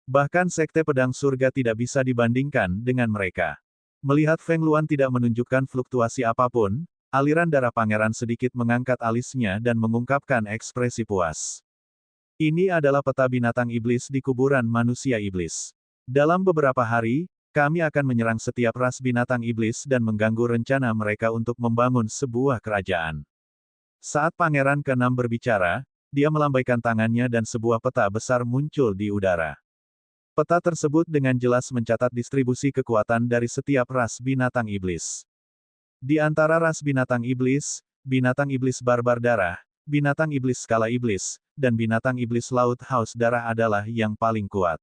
Bahkan Sekte Pedang Surga tidak bisa dibandingkan dengan mereka. Melihat Feng Luan tidak menunjukkan fluktuasi apapun, aliran darah pangeran sedikit mengangkat alisnya dan mengungkapkan ekspresi puas. Ini adalah peta binatang iblis di kuburan manusia iblis. Dalam beberapa hari, kami akan menyerang setiap ras binatang iblis dan mengganggu rencana mereka untuk membangun sebuah kerajaan. Saat Pangeran ke-6 berbicara, dia melambaikan tangannya dan sebuah peta besar muncul di udara. Peta tersebut dengan jelas mencatat distribusi kekuatan dari setiap ras binatang iblis. Di antara ras binatang iblis barbar darah, binatang iblis skala iblis, dan binatang iblis laut haus darah adalah yang paling kuat.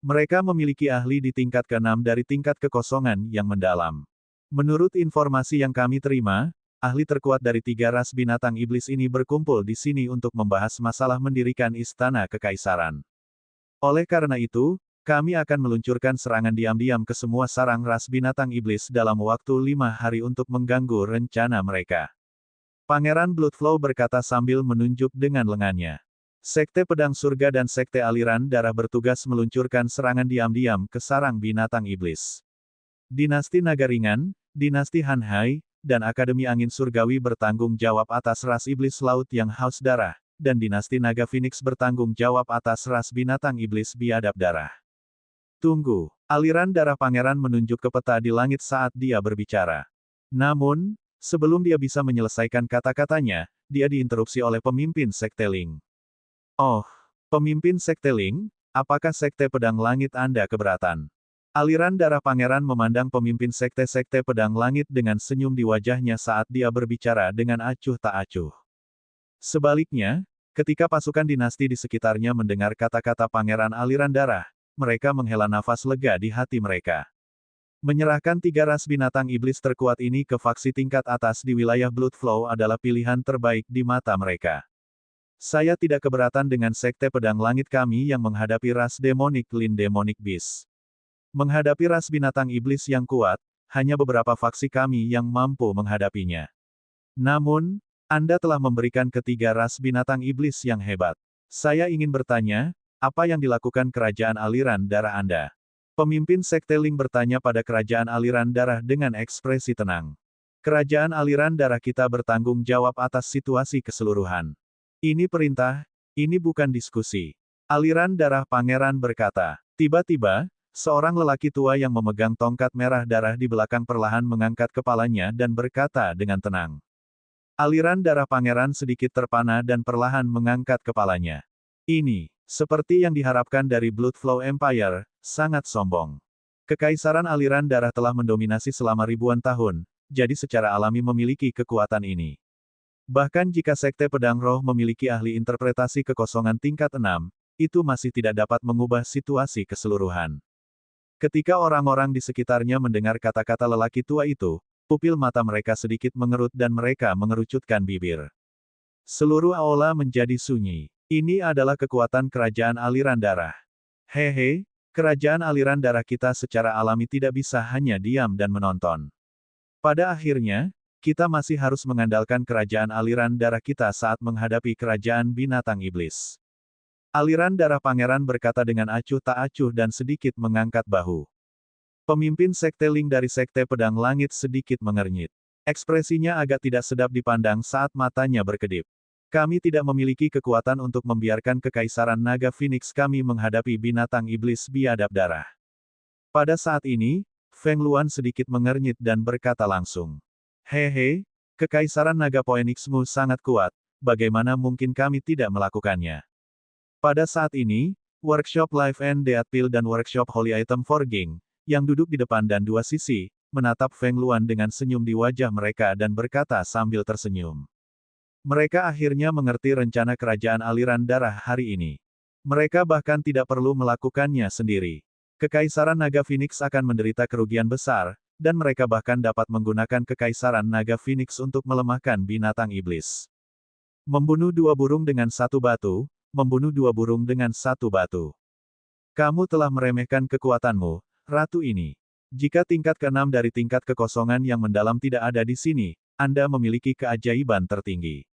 Mereka memiliki ahli di tingkat ke-6 dari tingkat kekosongan yang mendalam. Menurut informasi yang kami terima, ahli terkuat dari 3 ras binatang iblis ini berkumpul di sini untuk membahas masalah mendirikan istana kekaisaran. Oleh karena itu, kami akan meluncurkan serangan diam-diam ke semua sarang ras binatang iblis dalam waktu 5 hari untuk mengganggu rencana mereka. Pangeran Bloodflow berkata sambil menunjuk dengan lengannya. Sekte Pedang Surga dan Sekte Aliran Darah bertugas meluncurkan serangan diam-diam ke sarang binatang iblis. Dinasti Nagaringan, Dinasti Han Hai, dan Akademi Angin Surgawi bertanggung jawab atas ras iblis laut yang haus darah, dan Dinasti Naga Phoenix bertanggung jawab atas ras binatang iblis biadab darah. Tunggu, aliran darah pangeran menunjuk ke peta di langit saat dia berbicara. Namun, sebelum dia bisa menyelesaikan kata-katanya, dia diinterupsi oleh pemimpin Sekte Ling. Oh, pemimpin Sekte Ling, apakah Sekte Pedang Langit Anda keberatan? Aliran darah pangeran memandang pemimpin Sekte-Sekte Pedang Langit dengan senyum di wajahnya saat dia berbicara dengan acuh tak acuh. Sebaliknya, ketika pasukan dinasti di sekitarnya mendengar kata-kata Pangeran Aliran Darah, mereka menghela nafas lega di hati mereka. Menyerahkan 3 ras binatang iblis terkuat ini ke faksi tingkat atas di wilayah Bloodflow adalah pilihan terbaik di mata mereka. Saya tidak keberatan dengan Sekte Pedang Langit kami yang menghadapi ras Demonic Lin Demonic Beast. Menghadapi ras binatang iblis yang kuat, hanya beberapa faksi kami yang mampu menghadapinya. Namun, Anda telah memberikan ketiga ras binatang iblis yang hebat. Saya ingin bertanya, apa yang dilakukan kerajaan aliran darah Anda? Pemimpin Sekte Ling bertanya pada kerajaan aliran darah dengan ekspresi tenang. Kerajaan aliran darah kita bertanggung jawab atas situasi keseluruhan. Ini perintah, ini bukan diskusi. Aliran darah pangeran berkata. Tiba-tiba, seorang lelaki tua yang memegang tongkat merah darah di belakang perlahan mengangkat kepalanya dan berkata dengan tenang. Aliran darah pangeran sedikit terpana dan perlahan mengangkat kepalanya. Ini, seperti yang diharapkan dari Bloodflow Empire, sangat sombong. Kekaisaran aliran darah telah mendominasi selama ribuan tahun, jadi secara alami memiliki kekuatan ini. Bahkan jika Sekte Pedang Roh memiliki ahli interpretasi kekosongan tingkat 6, itu masih tidak dapat mengubah situasi keseluruhan. Ketika orang-orang di sekitarnya mendengar kata-kata lelaki tua itu, pupil mata mereka sedikit mengerut dan mereka mengerucutkan bibir. Seluruh aula menjadi sunyi. Ini adalah kekuatan kerajaan aliran darah. Hehe, kerajaan aliran darah kita secara alami tidak bisa hanya diam dan menonton. Pada akhirnya, kita masih harus mengandalkan kerajaan aliran darah kita saat menghadapi kerajaan binatang iblis. Aliran darah pangeran berkata dengan acuh tak acuh dan sedikit mengangkat bahu. Pemimpin Sekte Ling dari Sekte Pedang Langit sedikit mengernyit. Ekspresinya agak tidak sedap dipandang saat matanya berkedip. Kami tidak memiliki kekuatan untuk membiarkan Kekaisaran Naga Phoenix kami menghadapi binatang iblis biadab darah. Pada saat ini, Feng Luan sedikit mengernyit dan berkata langsung. Hehe, Kekaisaran Naga Phoenixmu sangat kuat, bagaimana mungkin kami tidak melakukannya? Pada saat ini, Workshop Life and Death Pill dan Workshop Holy Item Forging, yang duduk di depan dan dua sisi, menatap Feng Luan dengan senyum di wajah mereka dan berkata sambil tersenyum. Mereka akhirnya mengerti rencana kerajaan aliran darah hari ini. Mereka bahkan tidak perlu melakukannya sendiri. Kekaisaran Naga Phoenix akan menderita kerugian besar, dan mereka bahkan dapat menggunakan kekaisaran naga Phoenix untuk melemahkan binatang iblis. Membunuh 2 burung dengan 1 batu, membunuh 2 burung dengan 1 batu. Kamu telah meremehkan kekuatanmu, ratu ini. Jika tingkat ke-6 dari tingkat kekosongan yang mendalam tidak ada di sini, Anda memiliki keajaiban tertinggi.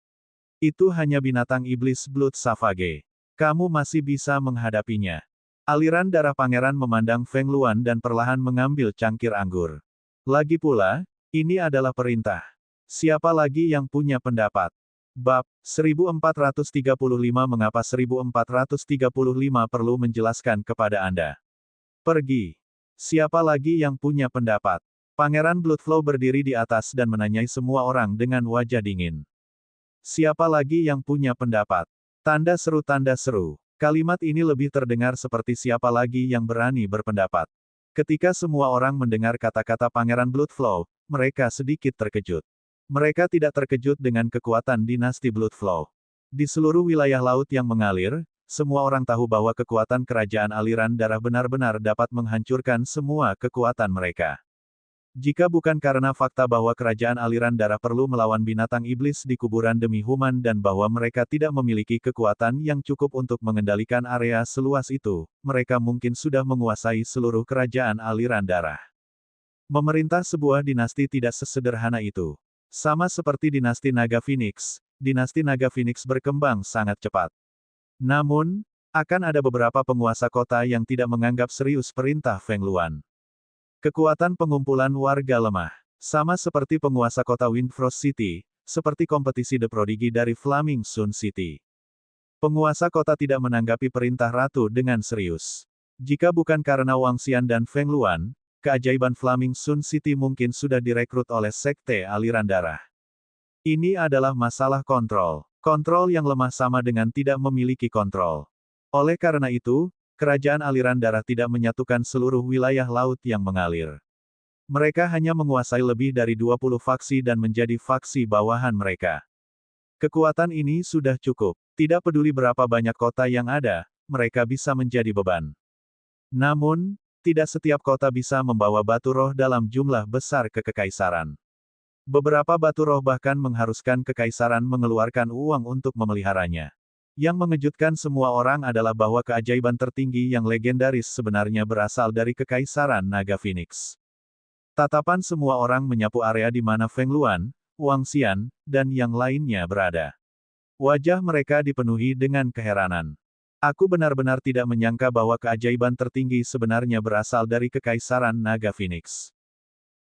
Itu hanya binatang iblis Blood Savage. Kamu masih bisa menghadapinya. Aliran darah pangeran memandang Feng Luan dan perlahan mengambil cangkir anggur. Lagi pula, ini adalah perintah. Siapa lagi yang punya pendapat? Bab 1435 Mengapa 1435 perlu menjelaskan kepada Anda? Pergi. Siapa lagi yang punya pendapat? Pangeran Bloodflow berdiri di atas dan menanyai semua orang dengan wajah dingin. Siapa lagi yang punya pendapat? Tanda seru tanda seru. Kalimat ini lebih terdengar seperti siapa lagi yang berani berpendapat. Ketika semua orang mendengar kata-kata Pangeran Bloodflow, mereka sedikit terkejut. Mereka tidak terkejut dengan kekuatan dinasti Bloodflow. Di seluruh wilayah laut yang mengalir, semua orang tahu bahwa kekuatan kerajaan aliran darah benar-benar dapat menghancurkan semua kekuatan mereka. Jika bukan karena fakta bahwa kerajaan aliran darah perlu melawan binatang iblis di kuburan demi human dan bahwa mereka tidak memiliki kekuatan yang cukup untuk mengendalikan area seluas itu, mereka mungkin sudah menguasai seluruh kerajaan aliran darah. Memerintah sebuah dinasti tidak sesederhana itu. Sama seperti dinasti Naga Phoenix berkembang sangat cepat. Namun, akan ada beberapa penguasa kota yang tidak menganggap serius perintah Feng Luan. Kekuatan pengumpulan warga lemah. Sama seperti penguasa kota Windfrost City, seperti kompetisi The Prodigy dari Flaming Sun City. Penguasa kota tidak menanggapi perintah ratu dengan serius. Jika bukan karena Wang Xian dan Feng Luan, keajaiban Flaming Sun City mungkin sudah direkrut oleh sekte aliran darah. Ini adalah masalah kontrol. Kontrol yang lemah sama dengan tidak memiliki kontrol. Oleh karena itu, kerajaan aliran darah tidak menyatukan seluruh wilayah laut yang mengalir. Mereka hanya menguasai lebih dari 20 faksi dan menjadi faksi bawahan mereka. Kekuatan ini sudah cukup. Tidak peduli berapa banyak kota yang ada, mereka bisa menjadi beban. Namun, tidak setiap kota bisa membawa batu roh dalam jumlah besar ke kekaisaran. Beberapa batu roh bahkan mengharuskan kekaisaran mengeluarkan uang untuk memeliharanya. Yang mengejutkan semua orang adalah bahwa keajaiban tertinggi yang legendaris sebenarnya berasal dari kekaisaran Naga Phoenix. Tatapan semua orang menyapu area di mana Feng Luan, Wang Xian, dan yang lainnya berada. Wajah mereka dipenuhi dengan keheranan. Aku benar-benar tidak menyangka bahwa keajaiban tertinggi sebenarnya berasal dari kekaisaran Naga Phoenix.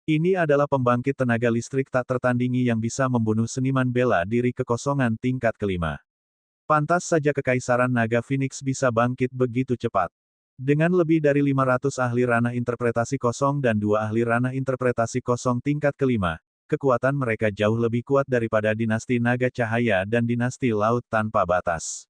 Ini adalah pembangkit tenaga listrik tak tertandingi yang bisa membunuh seniman bela diri kekosongan tingkat kelima. Pantas saja kekaisaran Naga Phoenix bisa bangkit begitu cepat. Dengan lebih dari 500 ahli ranah interpretasi kosong dan 2 ahli ranah interpretasi kosong tingkat kelima, kekuatan mereka jauh lebih kuat daripada dinasti Naga Cahaya dan dinasti Laut Tanpa Batas.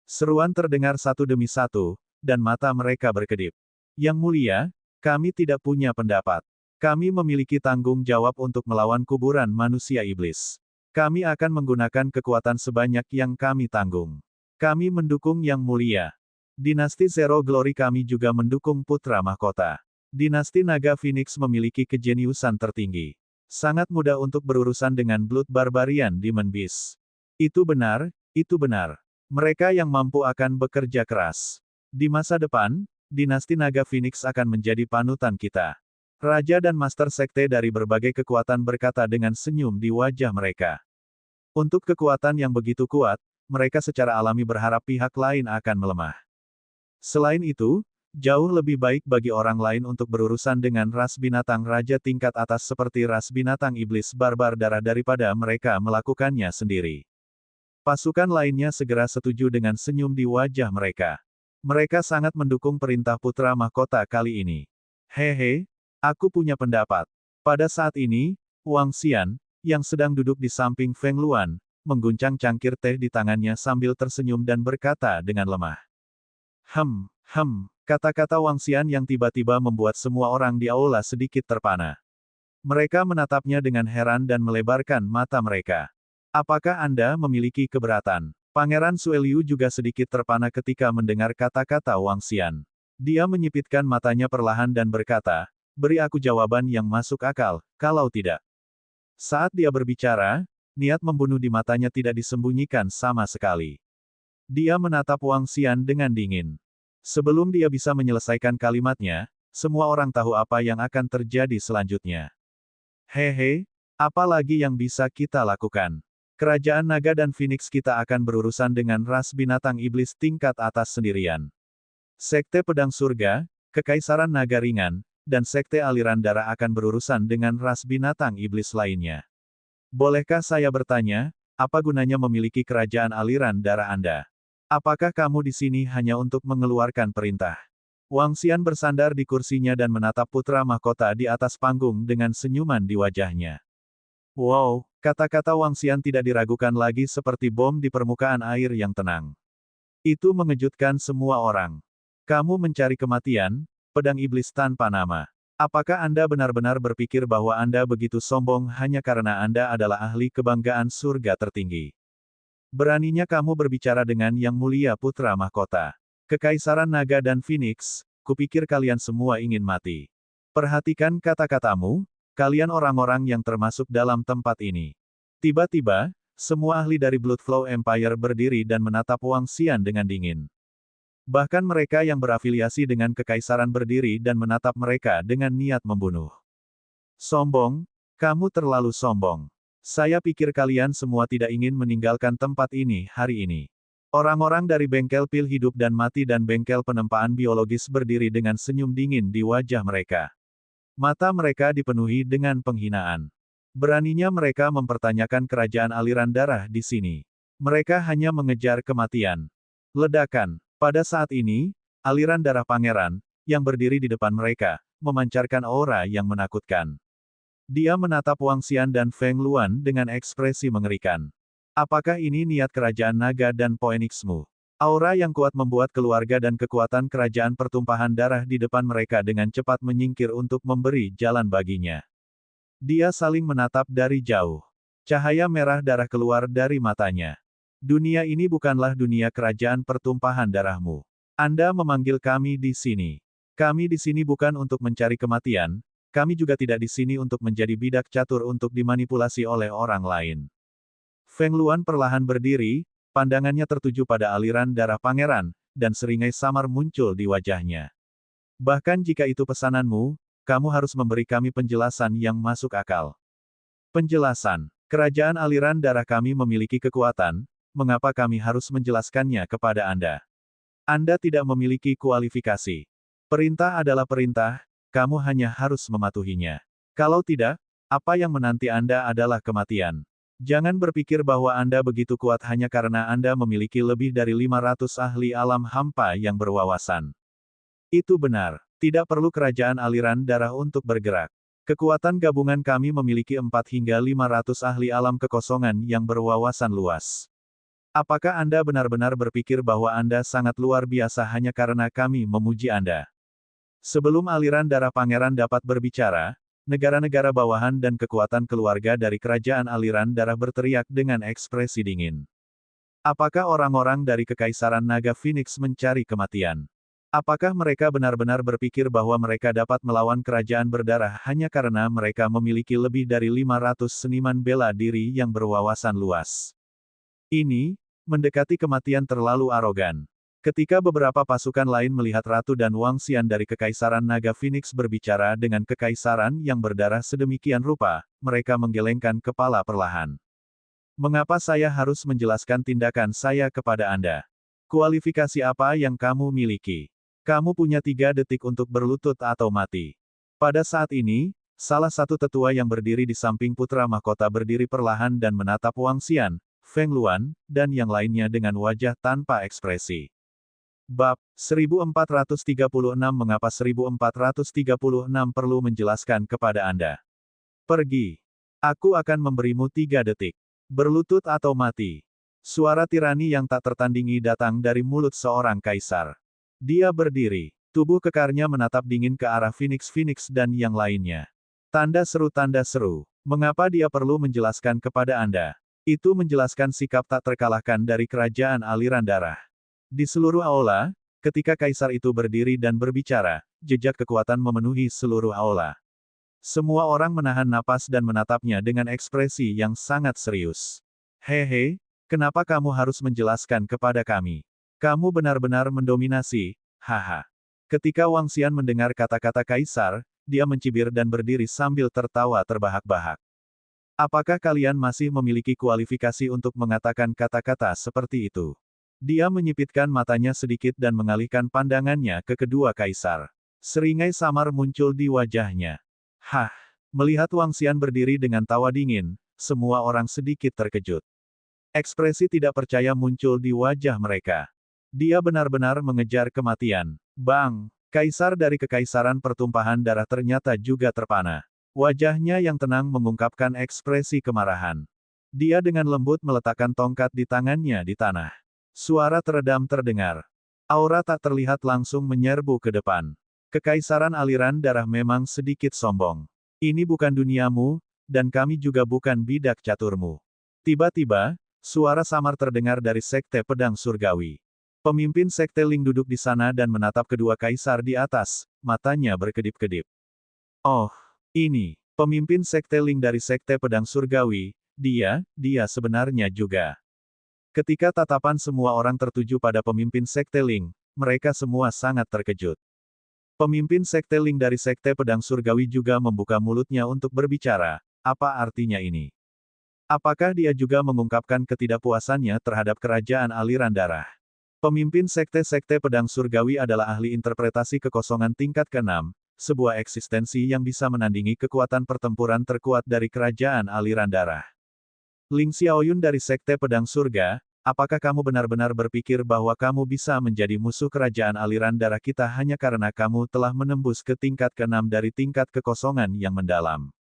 Seruan terdengar satu demi satu, dan mata mereka berkedip. Yang mulia, kami tidak punya pendapat. Kami memiliki tanggung jawab untuk melawan kuburan manusia iblis. Kami akan menggunakan kekuatan sebanyak yang kami tanggung. Kami mendukung Yang Mulia. Dinasti Zero Glory kami juga mendukung Putra Mahkota. Dinasti Naga Phoenix memiliki kejeniusan tertinggi. Sangat mudah untuk berurusan dengan Blood Barbarian Demon Beast. Itu benar, itu benar. Mereka yang mampu akan bekerja keras. Di masa depan, dinasti Naga Phoenix akan menjadi panutan kita. Raja dan Master Sekte dari berbagai kekuatan berkata dengan senyum di wajah mereka. Untuk kekuatan yang begitu kuat, mereka secara alami berharap pihak lain akan melemah. Selain itu, jauh lebih baik bagi orang lain untuk berurusan dengan ras binatang raja tingkat atas seperti ras binatang iblis barbar darah daripada mereka melakukannya sendiri. Pasukan lainnya segera setuju dengan senyum di wajah mereka. Mereka sangat mendukung perintah Putra Mahkota kali ini. Hehe, aku punya pendapat. Pada saat ini, Wang Xian, yang sedang duduk di samping Feng Luan, mengguncang cangkir teh di tangannya sambil tersenyum dan berkata dengan lemah. Kata-kata Wang Xian yang tiba-tiba membuat semua orang di aula sedikit terpana. Mereka menatapnya dengan heran dan melebarkan mata mereka. Apakah Anda memiliki keberatan? Pangeran Sueliu juga sedikit terpana ketika mendengar kata-kata Wang Xian. Dia menyipitkan matanya perlahan dan berkata, Beri aku jawaban yang masuk akal, kalau tidak. Saat dia berbicara, niat membunuh di matanya tidak disembunyikan sama sekali. Dia menatap Wang Xian dengan dingin. Sebelum dia bisa menyelesaikan kalimatnya, semua orang tahu apa yang akan terjadi selanjutnya. Hehe, apa lagi yang bisa kita lakukan? Kerajaan naga dan Phoenix kita akan berurusan dengan ras binatang iblis tingkat atas sendirian. Sekte Pedang Surga, Kekaisaran Naga Ringan, dan Sekte Aliran Darah akan berurusan dengan ras binatang iblis lainnya. Bolehkah saya bertanya, apa gunanya memiliki kerajaan aliran darah Anda? Apakah kamu di sini hanya untuk mengeluarkan perintah? Wang Xian bersandar di kursinya dan menatap putra mahkota di atas panggung dengan senyuman di wajahnya. Wow, kata-kata Wang Xian tidak diragukan lagi seperti bom di permukaan air yang tenang. Itu mengejutkan semua orang. Kamu mencari kematian, pedang iblis tanpa nama. Apakah Anda benar-benar berpikir bahwa Anda begitu sombong hanya karena Anda adalah ahli kebanggaan surga tertinggi? Beraninya kamu berbicara dengan Yang Mulia Putra Mahkota. Kekaisaran Naga dan Phoenix, kupikir kalian semua ingin mati. Perhatikan kata-katamu, kalian orang-orang yang termasuk dalam tempat ini. Tiba-tiba, semua ahli dari Bloodflow Empire berdiri dan menatap Wang Xian dengan dingin. Bahkan mereka yang berafiliasi dengan Kekaisaran berdiri dan menatap mereka dengan niat membunuh. Sombong, kamu terlalu sombong. Saya pikir kalian semua tidak ingin meninggalkan tempat ini hari ini. Orang-orang dari bengkel pil hidup dan mati dan bengkel penempaan biologis berdiri dengan senyum dingin di wajah mereka. Mata mereka dipenuhi dengan penghinaan. Beraninya mereka mempertanyakan kerajaan aliran darah di sini. Mereka hanya mengejar kematian. Ledakan. Pada saat ini, aliran darah pangeran, yang berdiri di depan mereka, memancarkan aura yang menakutkan. Dia menatap Wang Xian dan Feng Luan dengan ekspresi mengerikan. Apakah ini niat kerajaan naga dan Phoenixmu? Aura yang kuat membuat keluarga dan kekuatan kerajaan pertumpahan darah di depan mereka dengan cepat menyingkir untuk memberi jalan baginya. Dia saling menatap dari jauh. Cahaya merah darah keluar dari matanya. Dunia ini bukanlah dunia kerajaan pertumpahan darahmu. Anda memanggil kami di sini. Kami di sini bukan untuk mencari kematian, kami juga tidak di sini untuk menjadi bidak catur untuk dimanipulasi oleh orang lain. Feng Luan perlahan berdiri, pandangannya tertuju pada aliran darah pangeran, dan seringai samar muncul di wajahnya. Bahkan jika itu pesananmu, kamu harus memberi kami penjelasan yang masuk akal. Penjelasan. Kerajaan aliran darah kami memiliki kekuatan, mengapa kami harus menjelaskannya kepada Anda? Anda tidak memiliki kualifikasi. Perintah adalah perintah, kamu hanya harus mematuhinya. Kalau tidak, apa yang menanti Anda adalah kematian. Jangan berpikir bahwa Anda begitu kuat hanya karena Anda memiliki lebih dari 500 ahli alam hampa yang berwawasan. Itu benar. Tidak perlu kerajaan aliran darah untuk bergerak. Kekuatan gabungan kami memiliki 4 hingga 500 ahli alam kekosongan yang berwawasan luas. Apakah Anda benar-benar berpikir bahwa Anda sangat luar biasa hanya karena kami memuji Anda? Sebelum aliran darah pangeran dapat berbicara, negara-negara bawahan dan kekuatan keluarga dari kerajaan aliran darah berteriak dengan ekspresi dingin. Apakah orang-orang dari Kekaisaran Naga Phoenix mencari kematian? Apakah mereka benar-benar berpikir bahwa mereka dapat melawan kerajaan berdarah hanya karena mereka memiliki lebih dari 500 seniman bela diri yang berwawasan luas? Ini, mendekati kematian terlalu arogan. Ketika beberapa pasukan lain melihat Ratu dan Wang Xian dari Kekaisaran Naga Phoenix berbicara dengan Kekaisaran yang berdarah sedemikian rupa, mereka menggelengkan kepala perlahan. Mengapa saya harus menjelaskan tindakan saya kepada Anda? Kualifikasi apa yang kamu miliki? Kamu punya 3 detik untuk berlutut atau mati. Pada saat ini, salah satu tetua yang berdiri di samping putra mahkota berdiri perlahan dan menatap Wang Xian, Feng Luan, dan yang lainnya dengan wajah tanpa ekspresi. Bab 1436 Mengapa 1436 perlu menjelaskan kepada Anda? Pergi. Aku akan memberimu 3 detik. Berlutut atau mati. Suara tirani yang tak tertandingi datang dari mulut seorang kaisar. Dia berdiri. Tubuh kekarnya menatap dingin ke arah Phoenix dan yang lainnya. Tanda seru. Mengapa dia perlu menjelaskan kepada Anda? Itu menjelaskan sikap tak terkalahkan dari kerajaan aliran darah. Di seluruh aula, Ketika kaisar itu berdiri dan berbicara, jejak kekuatan memenuhi seluruh aula. Semua orang menahan napas dan menatapnya dengan ekspresi yang sangat serius. Hehe, kenapa kamu harus menjelaskan kepada kami? Kamu benar-benar mendominasi, haha. Ketika Wang Xian mendengar kata-kata kaisar, dia mencibir dan berdiri sambil tertawa terbahak-bahak. Apakah kalian masih memiliki kualifikasi untuk mengatakan kata-kata seperti itu? Dia menyipitkan matanya sedikit dan mengalihkan pandangannya ke kedua kaisar. Seringai samar muncul di wajahnya. Hah! Melihat Wang Xian berdiri dengan tawa dingin, semua orang sedikit terkejut. Ekspresi tidak percaya muncul di wajah mereka. Dia benar-benar mengejar kematian. Bang! Kaisar dari Kekaisaran Pertumpahan Darah ternyata juga terpana. Wajahnya yang tenang mengungkapkan ekspresi kemarahan. Dia dengan lembut meletakkan tongkat di tangannya di tanah. Suara teredam terdengar. Aura tak terlihat langsung menyerbu ke depan. Kekaisaran aliran darah memang sedikit sombong. Ini bukan duniamu, dan kami juga bukan bidak caturmu. Tiba-tiba, suara samar terdengar dari Sekte Pedang Surgawi. Pemimpin Sekte Ling duduk di sana dan menatap kedua kaisar di atas, matanya berkedip-kedip. Oh, ini, pemimpin Sekte Ling dari Sekte Pedang Surgawi, dia sebenarnya juga. Ketika tatapan semua orang tertuju pada pemimpin Sekte Ling, mereka semua sangat terkejut. Pemimpin Sekte Ling dari Sekte Pedang Surgawi juga membuka mulutnya untuk berbicara, apa artinya ini? Apakah dia juga mengungkapkan ketidakpuasannya terhadap kerajaan aliran darah? Pemimpin Sekte-Sekte Pedang Surgawi adalah ahli interpretasi kekosongan tingkat ke-6, sebuah eksistensi yang bisa menandingi kekuatan pertempuran terkuat dari kerajaan aliran darah. Ling Xiaoyun dari Sekte Pedang Surga, apakah kamu benar-benar berpikir bahwa kamu bisa menjadi musuh kerajaan aliran darah kita hanya karena kamu telah menembus ke tingkat ke-6 dari tingkat kekosongan yang mendalam?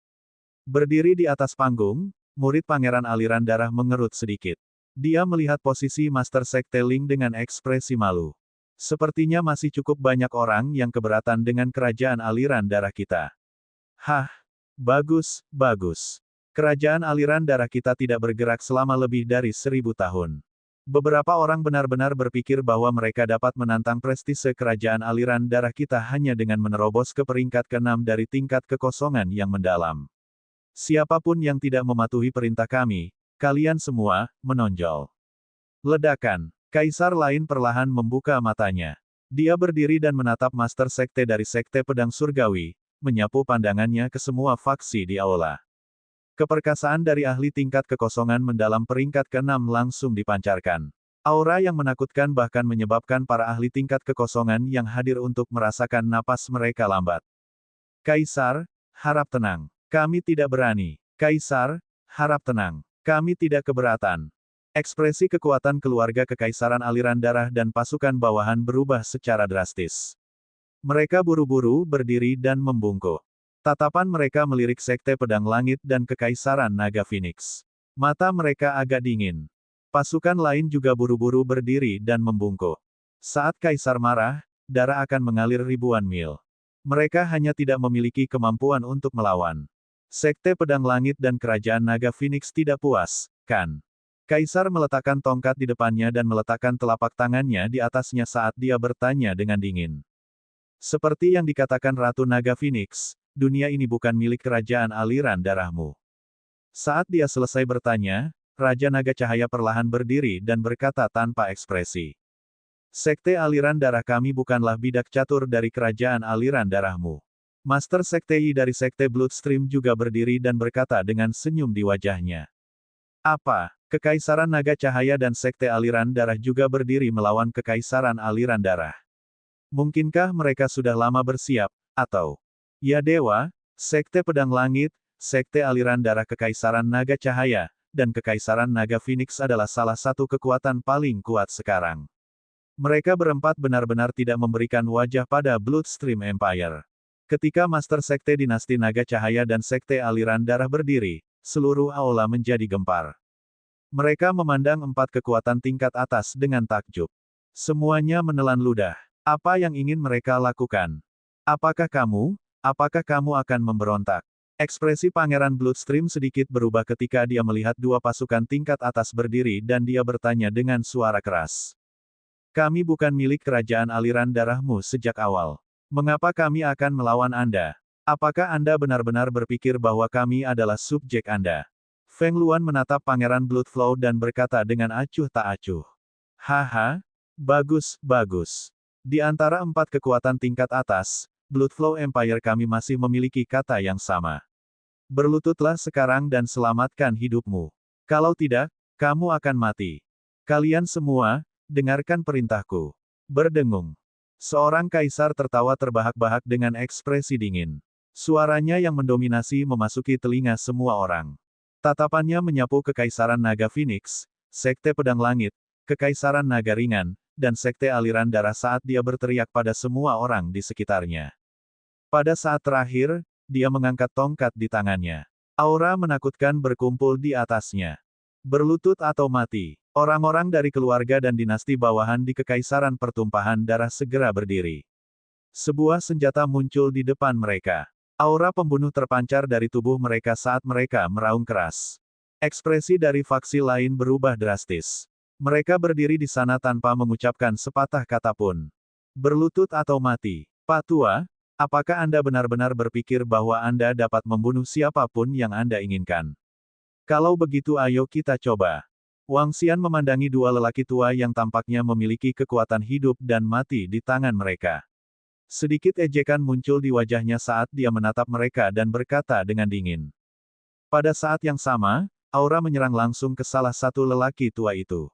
Berdiri di atas panggung, murid pangeran aliran darah mengerut sedikit. Dia melihat posisi Master Sekte Ling dengan ekspresi malu. Sepertinya masih cukup banyak orang yang keberatan dengan kerajaan aliran darah kita. Hah, bagus, bagus. Kerajaan aliran darah kita tidak bergerak selama lebih dari 1000 tahun. Beberapa orang benar-benar berpikir bahwa mereka dapat menantang prestise kerajaan aliran darah kita hanya dengan menerobos ke peringkat ke-6 dari tingkat kekosongan yang mendalam. Siapapun yang tidak mematuhi perintah kami, kalian semua, menonjol. Ledakan. Kaisar lain perlahan membuka matanya. Dia berdiri dan menatap Master Sekte dari Sekte Pedang Surgawi, menyapu pandangannya ke semua faksi di aula. Keperkasaan dari ahli tingkat kekosongan mendalam peringkat ke-6 langsung dipancarkan. Aura yang menakutkan bahkan menyebabkan para ahli tingkat kekosongan yang hadir untuk merasakan napas mereka lambat. Kaisar, harap tenang. Kami tidak berani. Kaisar, harap tenang. Kami tidak keberatan. Ekspresi kekuatan keluarga Kekaisaran Aliran Darah dan pasukan bawahan berubah secara drastis. Mereka buru-buru berdiri dan membungkuk. Tatapan mereka melirik Sekte Pedang Langit dan Kekaisaran Naga Phoenix. Mata mereka agak dingin. Pasukan lain juga buru-buru berdiri dan membungkuk. Saat Kaisar marah, darah akan mengalir ribuan mil. Mereka hanya tidak memiliki kemampuan untuk melawan. Sekte Pedang Langit dan Kerajaan Naga Phoenix tidak puas, kan? Kaisar meletakkan tongkat di depannya dan meletakkan telapak tangannya di atasnya saat dia bertanya dengan dingin. Seperti yang dikatakan Ratu Naga Phoenix, dunia ini bukan milik kerajaan aliran darahmu. Saat dia selesai bertanya, Raja Naga Cahaya perlahan berdiri dan berkata tanpa ekspresi. Sekte aliran darah kami bukanlah bidak catur dari kerajaan aliran darahmu. Master Sekte Yi dari Sekte Bloodstream juga berdiri dan berkata dengan senyum di wajahnya. Apa? Kekaisaran Naga Cahaya dan Sekte aliran darah juga berdiri melawan Kekaisaran aliran darah. Mungkinkah mereka sudah lama bersiap, atau... Ya Dewa, Sekte Pedang Langit, Sekte Aliran Darah Kekaisaran Naga Cahaya, dan Kekaisaran Naga Phoenix adalah salah satu kekuatan paling kuat sekarang. Mereka berempat benar-benar tidak memberikan wajah pada Bloodstream Empire. Ketika Master Sekte Dinasti Naga Cahaya dan Sekte Aliran Darah berdiri, seluruh aula menjadi gempar. Mereka memandang empat kekuatan tingkat atas dengan takjub. Semuanya menelan ludah. Apa yang ingin mereka lakukan? Apakah kamu akan memberontak? Ekspresi Pangeran Bloodstream sedikit berubah ketika dia melihat dua pasukan tingkat atas berdiri dan dia bertanya dengan suara keras. Kami bukan milik kerajaan aliran darahmu sejak awal. Mengapa kami akan melawan Anda? Apakah Anda benar-benar berpikir bahwa kami adalah subjek Anda? Feng Luan menatap Pangeran Bloodflow dan berkata dengan acuh tak acuh. Haha, bagus, bagus. Di antara 4 kekuatan tingkat atas, Bloodflow Empire kami masih memiliki kata yang sama. Berlututlah sekarang dan selamatkan hidupmu. Kalau tidak, kamu akan mati. Kalian semua, dengarkan perintahku. Berdengung. Seorang kaisar tertawa terbahak-bahak dengan ekspresi dingin. Suaranya yang mendominasi memasuki telinga semua orang. Tatapannya menyapu Kekaisaran Naga Phoenix, Sekte Pedang Langit, Kekaisaran Naga Ringan, dan Sekte Aliran Darah saat dia berteriak pada semua orang di sekitarnya. Pada saat terakhir, dia mengangkat tongkat di tangannya. Aura menakutkan berkumpul di atasnya. Berlutut atau mati. Orang-orang dari keluarga dan dinasti bawahan di Kekaisaran Pertumpahan Darah segera berdiri. Sebuah senjata muncul di depan mereka. Aura pembunuh terpancar dari tubuh mereka saat mereka meraung keras. Ekspresi dari faksi lain berubah drastis. Mereka berdiri di sana tanpa mengucapkan sepatah kata pun. Berlutut atau mati. Pak Tua, apakah Anda benar-benar berpikir bahwa Anda dapat membunuh siapapun yang Anda inginkan? Kalau begitu ayo kita coba. Wang Xian memandangi dua lelaki tua yang tampaknya memiliki kekuatan hidup dan mati di tangan mereka. Sedikit ejekan muncul di wajahnya saat dia menatap mereka dan berkata dengan dingin. Pada saat yang sama, aura menyerang langsung ke salah satu lelaki tua itu.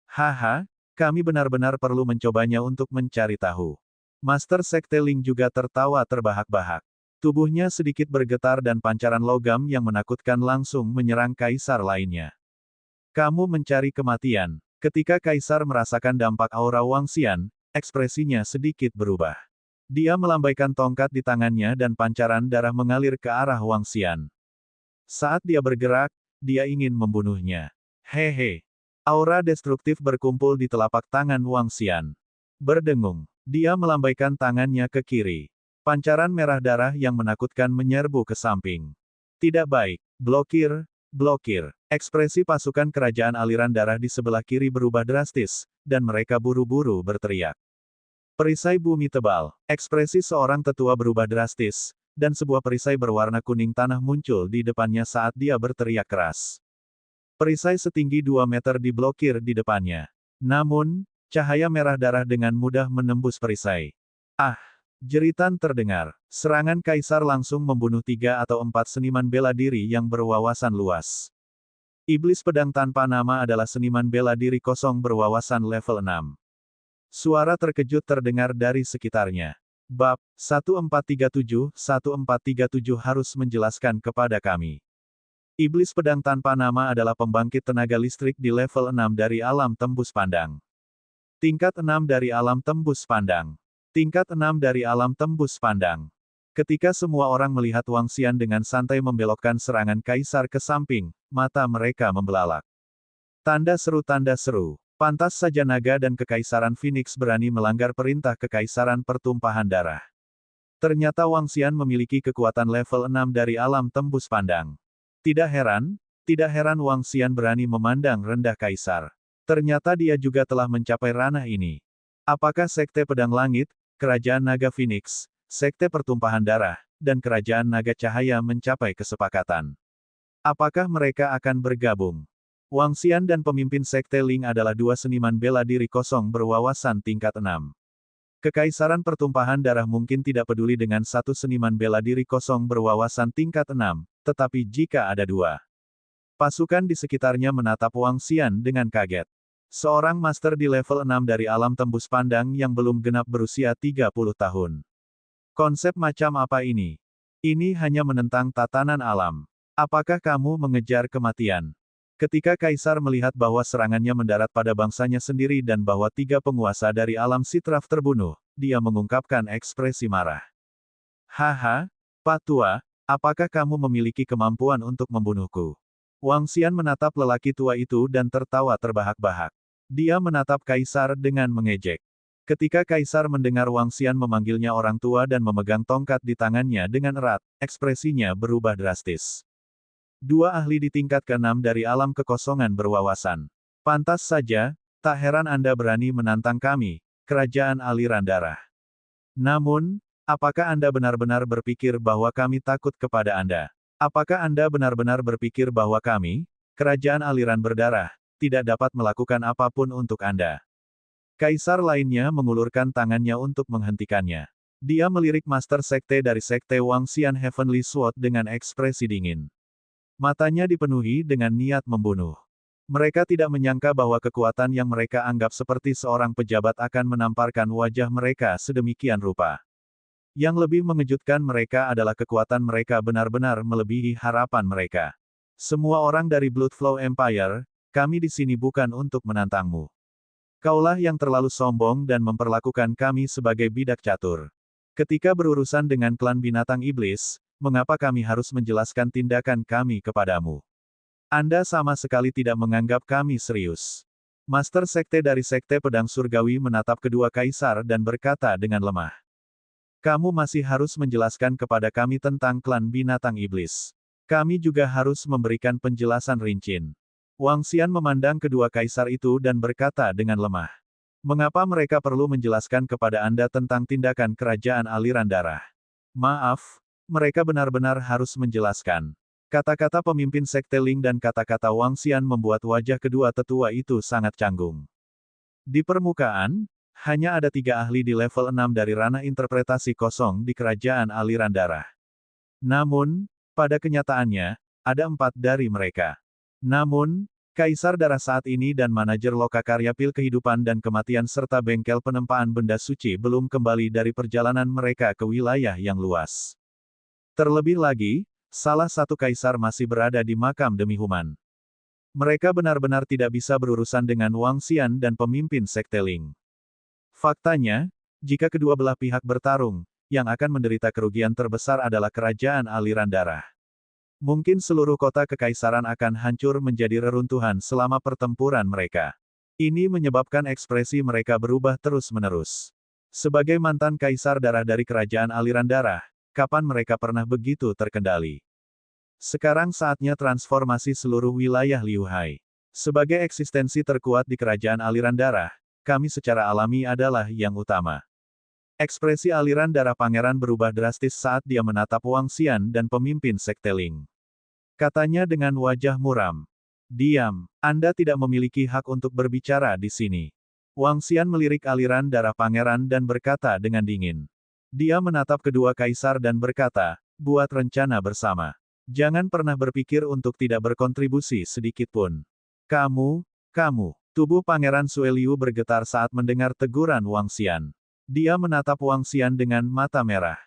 Haha, kami benar-benar perlu mencobanya untuk mencari tahu. Master Sekte Ling juga tertawa terbahak-bahak. Tubuhnya sedikit bergetar dan pancaran logam yang menakutkan langsung menyerang kaisar lainnya. Kamu mencari kematian. Ketika kaisar merasakan dampak aura Wang Xian, ekspresinya sedikit berubah. Dia melambaikan tongkat di tangannya dan pancaran darah mengalir ke arah Wang Xian. Saat dia bergerak, dia ingin membunuhnya. Hehe. Aura destruktif berkumpul di telapak tangan Wang Xian. Berdengung. Dia melambaikan tangannya ke kiri. Pancaran merah darah yang menakutkan menyerbu ke samping. Tidak baik. Blokir, blokir. Ekspresi pasukan kerajaan aliran darah di sebelah kiri berubah drastis, dan mereka buru-buru berteriak. Perisai bumi tebal. Ekspresi seorang tetua berubah drastis, dan sebuah perisai berwarna kuning tanah muncul di depannya saat dia berteriak keras. Perisai setinggi 2 meter diblokir di depannya. Namun, cahaya merah darah dengan mudah menembus perisai. Ah! Jeritan terdengar. Serangan kaisar langsung membunuh 3 atau 4 seniman bela diri yang berwawasan luas. Iblis pedang tanpa nama adalah seniman bela diri kosong berwawasan level 6. Suara terkejut terdengar dari sekitarnya. Bab 1437 harus menjelaskan kepada kami. Iblis pedang tanpa nama adalah pembangkit tenaga listrik di level 6 dari alam tembus pandang. Tingkat 6 dari alam tembus pandang. Tingkat 6 dari alam tembus pandang. Ketika semua orang melihat Wang Xian dengan santai membelokkan serangan kaisar ke samping, mata mereka membelalak. Tanda seru, pantas saja naga dan kekaisaran Phoenix berani melanggar perintah kekaisaran pertumpahan darah. Ternyata Wang Xian memiliki kekuatan level 6 dari alam tembus pandang. Tidak heran Wang Xian berani memandang rendah kaisar. Ternyata dia juga telah mencapai ranah ini. Apakah Sekte Pedang Langit, Kerajaan Naga Phoenix, Sekte Pertumpahan Darah, dan Kerajaan Naga Cahaya mencapai kesepakatan? Apakah mereka akan bergabung? Wang Xian dan pemimpin Sekte Ling adalah 2 seniman bela diri kosong berwawasan tingkat 6. Kekaisaran Pertumpahan Darah mungkin tidak peduli dengan satu seniman bela diri kosong berwawasan tingkat 6, tetapi jika ada 2. Pasukan di sekitarnya menatap Wang Xian dengan kaget. Seorang master di level 6 dari alam tembus pandang yang belum genap berusia 30 tahun. Konsep macam apa ini? Ini hanya menentang tatanan alam. Apakah kamu mengejar kematian? Ketika kaisar melihat bahwa serangannya mendarat pada bangsanya sendiri dan bahwa 3 penguasa dari alam Sitraf terbunuh, dia mengungkapkan ekspresi marah. Haha, Pak Tua, apakah kamu memiliki kemampuan untuk membunuhku? Wang Xian menatap lelaki tua itu dan tertawa terbahak-bahak. Dia menatap kaisar dengan mengejek. Ketika kaisar mendengar Wang Xian memanggilnya orang tua dan memegang tongkat di tangannya dengan erat, ekspresinya berubah drastis. 2 ahli di tingkat ke-6 dari alam kekosongan berwawasan. Pantas saja, Tak heran Anda berani menantang kami, kerajaan aliran darah. Namun, apakah Anda benar-benar berpikir bahwa kami takut kepada Anda? Apakah Anda benar-benar berpikir bahwa kami, kerajaan aliran berdarah, tidak dapat melakukan apapun untuk Anda? Kaisar lainnya mengulurkan tangannya untuk menghentikannya. Dia melirik Master Sekte dari Sekte Wangxian Heavenly Sword dengan ekspresi dingin. Matanya dipenuhi dengan niat membunuh. Mereka tidak menyangka bahwa kekuatan yang mereka anggap seperti seorang pejabat akan menamparkan wajah mereka sedemikian rupa. Yang lebih mengejutkan mereka adalah kekuatan mereka benar-benar melebihi harapan mereka. Semua orang dari Bloodflow Empire, kami di sini bukan untuk menantangmu. Kaulah yang terlalu sombong dan memperlakukan kami sebagai bidak catur. Ketika berurusan dengan klan binatang iblis, mengapa kami harus menjelaskan tindakan kami kepadamu? Anda sama sekali tidak menganggap kami serius. Master Sekte dari Sekte Pedang Surgawi menatap kedua kaisar dan berkata dengan lemah. Kamu masih harus menjelaskan kepada kami tentang klan binatang iblis. Kami juga harus memberikan penjelasan rinci. Wangxian memandang kedua kaisar itu dan berkata dengan lemah. Mengapa mereka perlu menjelaskan kepada Anda tentang tindakan kerajaan aliran darah? Maaf, mereka benar-benar harus menjelaskan. Kata-kata pemimpin Sekte Ling dan kata-kata Wangxian membuat wajah kedua tetua itu sangat canggung. Di permukaan, hanya ada 3 ahli di level 6 dari ranah interpretasi kosong di kerajaan aliran darah. Namun, pada kenyataannya, ada 4 dari mereka. Namun, Kaisar Darah saat ini dan manajer Lokakarya Pil Kehidupan dan Kematian serta bengkel penempaan benda suci belum kembali dari perjalanan mereka ke wilayah yang luas. Terlebih lagi, salah satu kaisar masih berada di makam demi human. Mereka benar-benar tidak bisa berurusan dengan Wangxian dan pemimpin Sekte Ling. Faktanya, jika kedua belah pihak bertarung, yang akan menderita kerugian terbesar adalah kerajaan aliran darah. Mungkin seluruh kota kekaisaran akan hancur menjadi reruntuhan selama pertempuran mereka. Ini menyebabkan ekspresi mereka berubah terus-menerus. Sebagai mantan kaisar darah dari kerajaan aliran darah, kapan mereka pernah begitu terkendali? Sekarang saatnya transformasi seluruh wilayah Liu Hai. Sebagai eksistensi terkuat di kerajaan aliran darah, kami secara alami adalah yang utama. Ekspresi aliran darah pangeran berubah drastis saat dia menatap Wangxian dan pemimpin Sekte Ling. Katanya dengan wajah muram. Diam, Anda tidak memiliki hak untuk berbicara di sini. Wangxian melirik aliran darah pangeran dan berkata dengan dingin. Dia menatap kedua kaisar dan berkata, buat rencana bersama. Jangan pernah berpikir untuk tidak berkontribusi sedikit pun. Kamu. Tubuh Pangeran Sueliu bergetar saat mendengar teguran Wangxian. Dia menatap Wangxian dengan mata merah.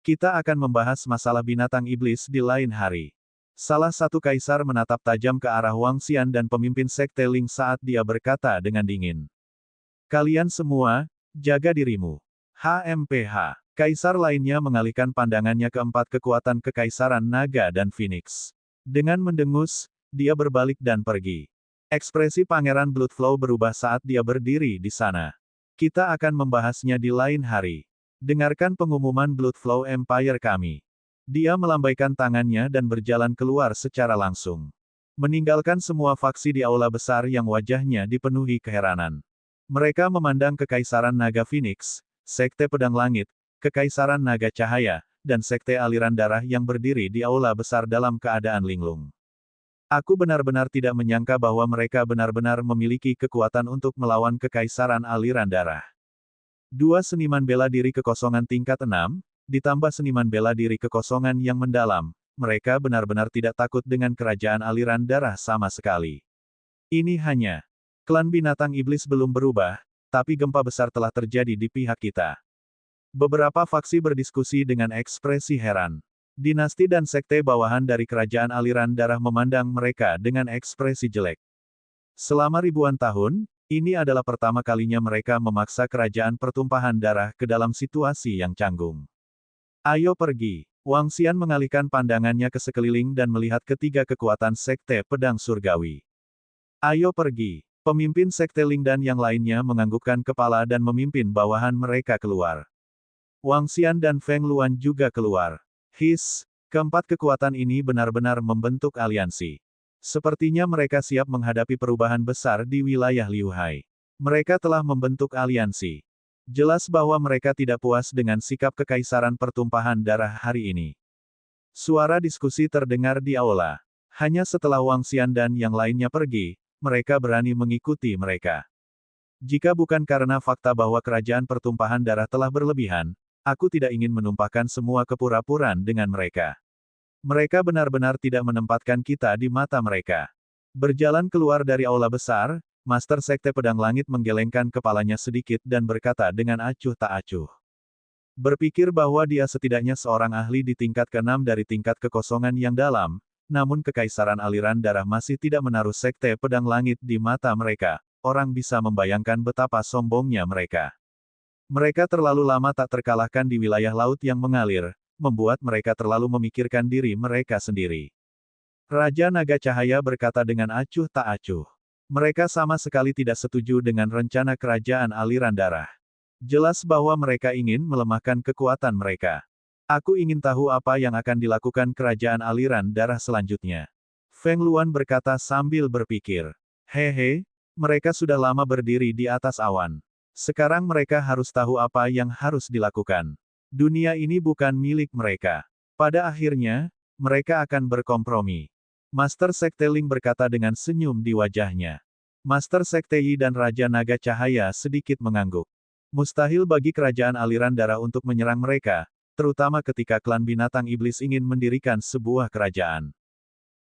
Kita akan membahas masalah binatang iblis di lain hari. Salah satu kaisar menatap tajam ke arah Wangxian dan pemimpin Sekte Ling saat dia berkata dengan dingin. Kalian semua, jaga dirimu. HMPH. Kaisar lainnya mengalihkan pandangannya ke 4 kekuatan kekaisaran naga dan Phoenix. Dengan mendengus, dia berbalik dan pergi. Ekspresi Pangeran Bloodflow berubah saat dia berdiri di sana. Kita akan membahasnya di lain hari. Dengarkan pengumuman Bloodflow Empire kami. Dia melambaikan tangannya dan berjalan keluar secara langsung. Meninggalkan semua faksi di aula besar yang wajahnya dipenuhi keheranan. Mereka memandang Kekaisaran Naga Phoenix, Sekte Pedang Langit, Kekaisaran Naga Cahaya, dan Sekte Aliran Darah yang berdiri di aula besar dalam keadaan linglung. Aku benar-benar tidak menyangka bahwa mereka benar-benar memiliki kekuatan untuk melawan Kekaisaran Aliran Darah. 2 seniman bela diri kekosongan tingkat 6, ditambah seniman bela diri kekosongan yang mendalam, mereka benar-benar tidak takut dengan kerajaan aliran darah sama sekali. Ini hanya, klan binatang iblis belum berubah, tapi gempa besar telah terjadi di pihak kita. Beberapa faksi berdiskusi dengan ekspresi heran. Dinasti dan sekte bawahan dari kerajaan aliran darah memandang mereka dengan ekspresi jelek. Selama ribuan tahun, ini adalah pertama kalinya mereka memaksa kerajaan pertumpahan darah ke dalam situasi yang canggung. Ayo pergi. Wangxian mengalihkan pandangannya ke sekeliling dan melihat ketiga kekuatan sekte pedang surgawi. Ayo pergi. Pemimpin sekte Ling dan yang lainnya menganggukkan kepala dan memimpin bawahan mereka keluar. Wangxian dan Feng Luan juga keluar. Keempat kekuatan ini benar-benar membentuk aliansi. Sepertinya mereka siap menghadapi perubahan besar di wilayah Liu Hai. Mereka telah membentuk aliansi. Jelas bahwa mereka tidak puas dengan sikap kekaisaran pertumpahan darah hari ini. Suara diskusi terdengar di aula. Hanya setelah Wang Xian dan yang lainnya pergi, mereka berani mengikuti mereka. Jika bukan karena fakta bahwa kerajaan pertumpahan darah telah berlebihan, aku tidak ingin menumpahkan semua kepura-puraan dengan mereka. Mereka benar-benar tidak menempatkan kita di mata mereka. Berjalan keluar dari aula besar, Master Sekte Pedang Langit menggelengkan kepalanya sedikit dan berkata dengan acuh tak acuh. Berpikir bahwa dia setidaknya seorang ahli di tingkat ke-6 dari tingkat kekosongan yang dalam, namun kekaisaran aliran darah masih tidak menaruh Sekte Pedang Langit di mata mereka. Orang bisa membayangkan betapa sombongnya mereka. Mereka terlalu lama tak terkalahkan di wilayah laut yang mengalir, membuat mereka terlalu memikirkan diri mereka sendiri. Raja Naga Cahaya berkata dengan acuh tak acuh. Mereka sama sekali tidak setuju dengan rencana kerajaan aliran darah. Jelas bahwa mereka ingin melemahkan kekuatan mereka. Aku ingin tahu apa yang akan dilakukan kerajaan aliran darah selanjutnya. Feng Luan berkata sambil berpikir. Hehe, mereka sudah lama berdiri di atas awan. Sekarang mereka harus tahu apa yang harus dilakukan. Dunia ini bukan milik mereka. Pada akhirnya, mereka akan berkompromi. Master Sekte Ling berkata dengan senyum di wajahnya. Master Sekte Yi dan Raja Naga Cahaya sedikit mengangguk. Mustahil bagi kerajaan aliran darah untuk menyerang mereka, terutama ketika klan binatang iblis ingin mendirikan sebuah kerajaan.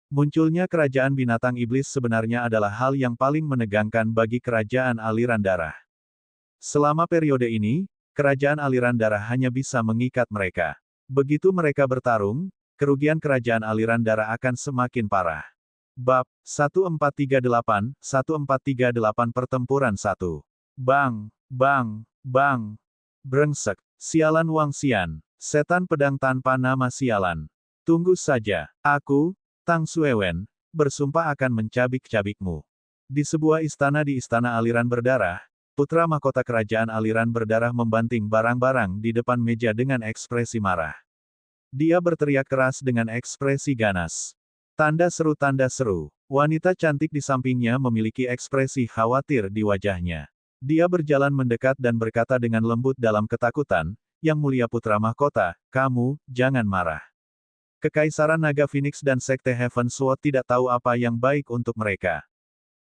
Munculnya kerajaan binatang iblis sebenarnya adalah hal yang paling menegangkan bagi kerajaan aliran darah. Selama periode ini, kerajaan aliran darah hanya bisa mengikat mereka. Begitu mereka bertarung, kerugian kerajaan aliran darah akan semakin parah. Bab 1438 Pertempuran 1. Bang, bang, bang. Brengsek, sialan Wang Xian, setan pedang tanpa nama sialan. Tunggu saja, aku, Tang Xuewen, bersumpah akan mencabik-cabikmu. Di sebuah istana di istana aliran berdarah, putra mahkota kerajaan aliran berdarah membanting barang-barang di depan meja dengan ekspresi marah. Dia berteriak keras dengan ekspresi ganas. Tanda seru, wanita cantik di sampingnya memiliki ekspresi khawatir di wajahnya. Dia berjalan mendekat dan berkata dengan lembut dalam ketakutan, Yang Mulia Putra Mahkota, kamu, jangan marah. Kekaisaran Naga Phoenix dan Sekte Heaven Sword tidak tahu apa yang baik untuk mereka.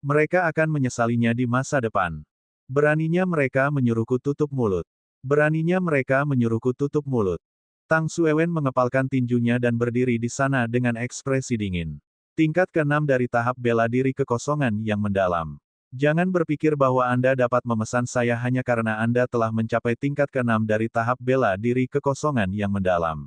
Mereka akan menyesalinya di masa depan. Beraninya mereka menyuruhku tutup mulut. Beraninya mereka menyuruhku tutup mulut. Tang Xuewen mengepalkan tinjunya dan berdiri di sana dengan ekspresi dingin. Tingkat ke-6 dari tahap bela diri kekosongan yang mendalam. Jangan berpikir bahwa Anda dapat memesan saya hanya karena Anda telah mencapai tingkat ke-6 dari tahap bela diri kekosongan yang mendalam.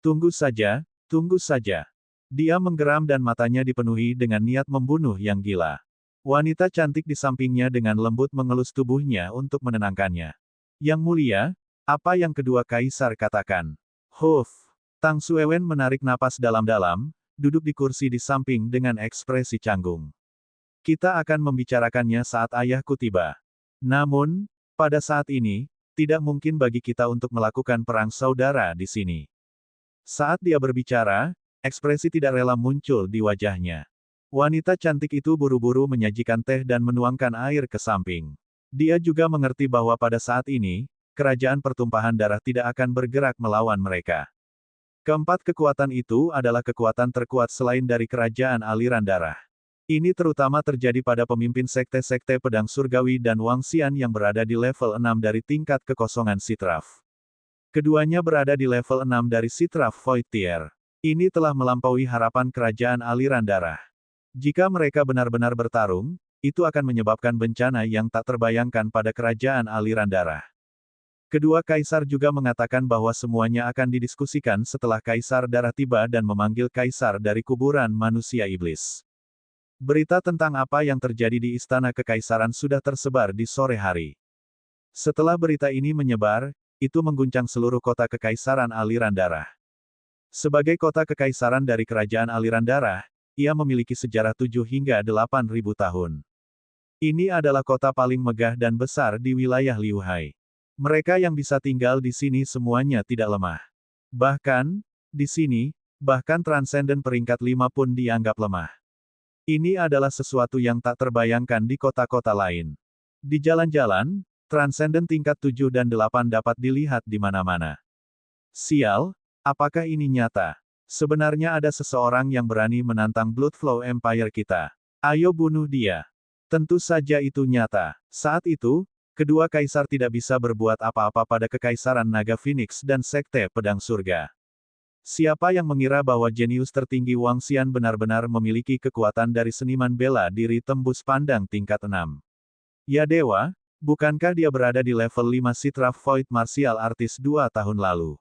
Tunggu saja, tunggu saja. Dia menggeram dan matanya dipenuhi dengan niat membunuh yang gila. Wanita cantik di sampingnya dengan lembut mengelus tubuhnya untuk menenangkannya. Yang Mulia, apa yang kedua kaisar katakan? Huff. Tang Xuewen menarik napas dalam-dalam, duduk di kursi di samping dengan ekspresi canggung. Kita akan membicarakannya saat ayahku tiba. Namun, pada saat ini, tidak mungkin bagi kita untuk melakukan perang saudara di sini. Saat dia berbicara, ekspresi tidak rela muncul di wajahnya. Wanita cantik itu buru-buru menyajikan teh dan menuangkan air ke samping. Dia juga mengerti bahwa pada saat ini, kerajaan pertumpahan darah tidak akan bergerak melawan mereka. Keempat kekuatan itu adalah kekuatan terkuat selain dari kerajaan aliran darah. Ini terutama terjadi pada pemimpin sekte-sekte pedang surgawi dan Wang Xian yang berada di level 6 dari tingkat kekosongan Sitraf. Keduanya berada di level 6 dari Sitraf Void Tier. Ini telah melampaui harapan kerajaan aliran darah. Jika mereka benar-benar bertarung, itu akan menyebabkan bencana yang tak terbayangkan pada kerajaan aliran darah. Kedua kaisar juga mengatakan bahwa semuanya akan didiskusikan setelah kaisar darah tiba dan memanggil kaisar dari kuburan manusia iblis. Berita tentang apa yang terjadi di istana kekaisaran sudah tersebar di sore hari. Setelah berita ini menyebar, itu mengguncang seluruh kota kekaisaran aliran darah. Sebagai kota kekaisaran dari kerajaan aliran darah, ia memiliki sejarah 7 hingga 8.000 tahun. Ini adalah kota paling megah dan besar di wilayah Liuhai. Mereka yang bisa tinggal di sini semuanya tidak lemah. Bahkan, di sini, bahkan transenden peringkat 5 pun dianggap lemah. Ini adalah sesuatu yang tak terbayangkan di kota-kota lain. Di jalan-jalan, Transcendent tingkat 7 dan 8 dapat dilihat di mana-mana. Sial, apakah ini nyata? Sebenarnya ada seseorang yang berani menantang Bloodflow Empire kita. Ayo bunuh dia. Tentu saja itu nyata. Saat itu, kedua kaisar tidak bisa berbuat apa-apa pada Kekaisaran Naga Phoenix dan Sekte Pedang Surga. Siapa yang mengira bahwa jenius tertinggi Wang Xian benar-benar memiliki kekuatan dari seniman bela diri tembus pandang tingkat 6? Ya dewa, bukankah dia berada di level 5 Citra Void Martial Artist 2 tahun lalu?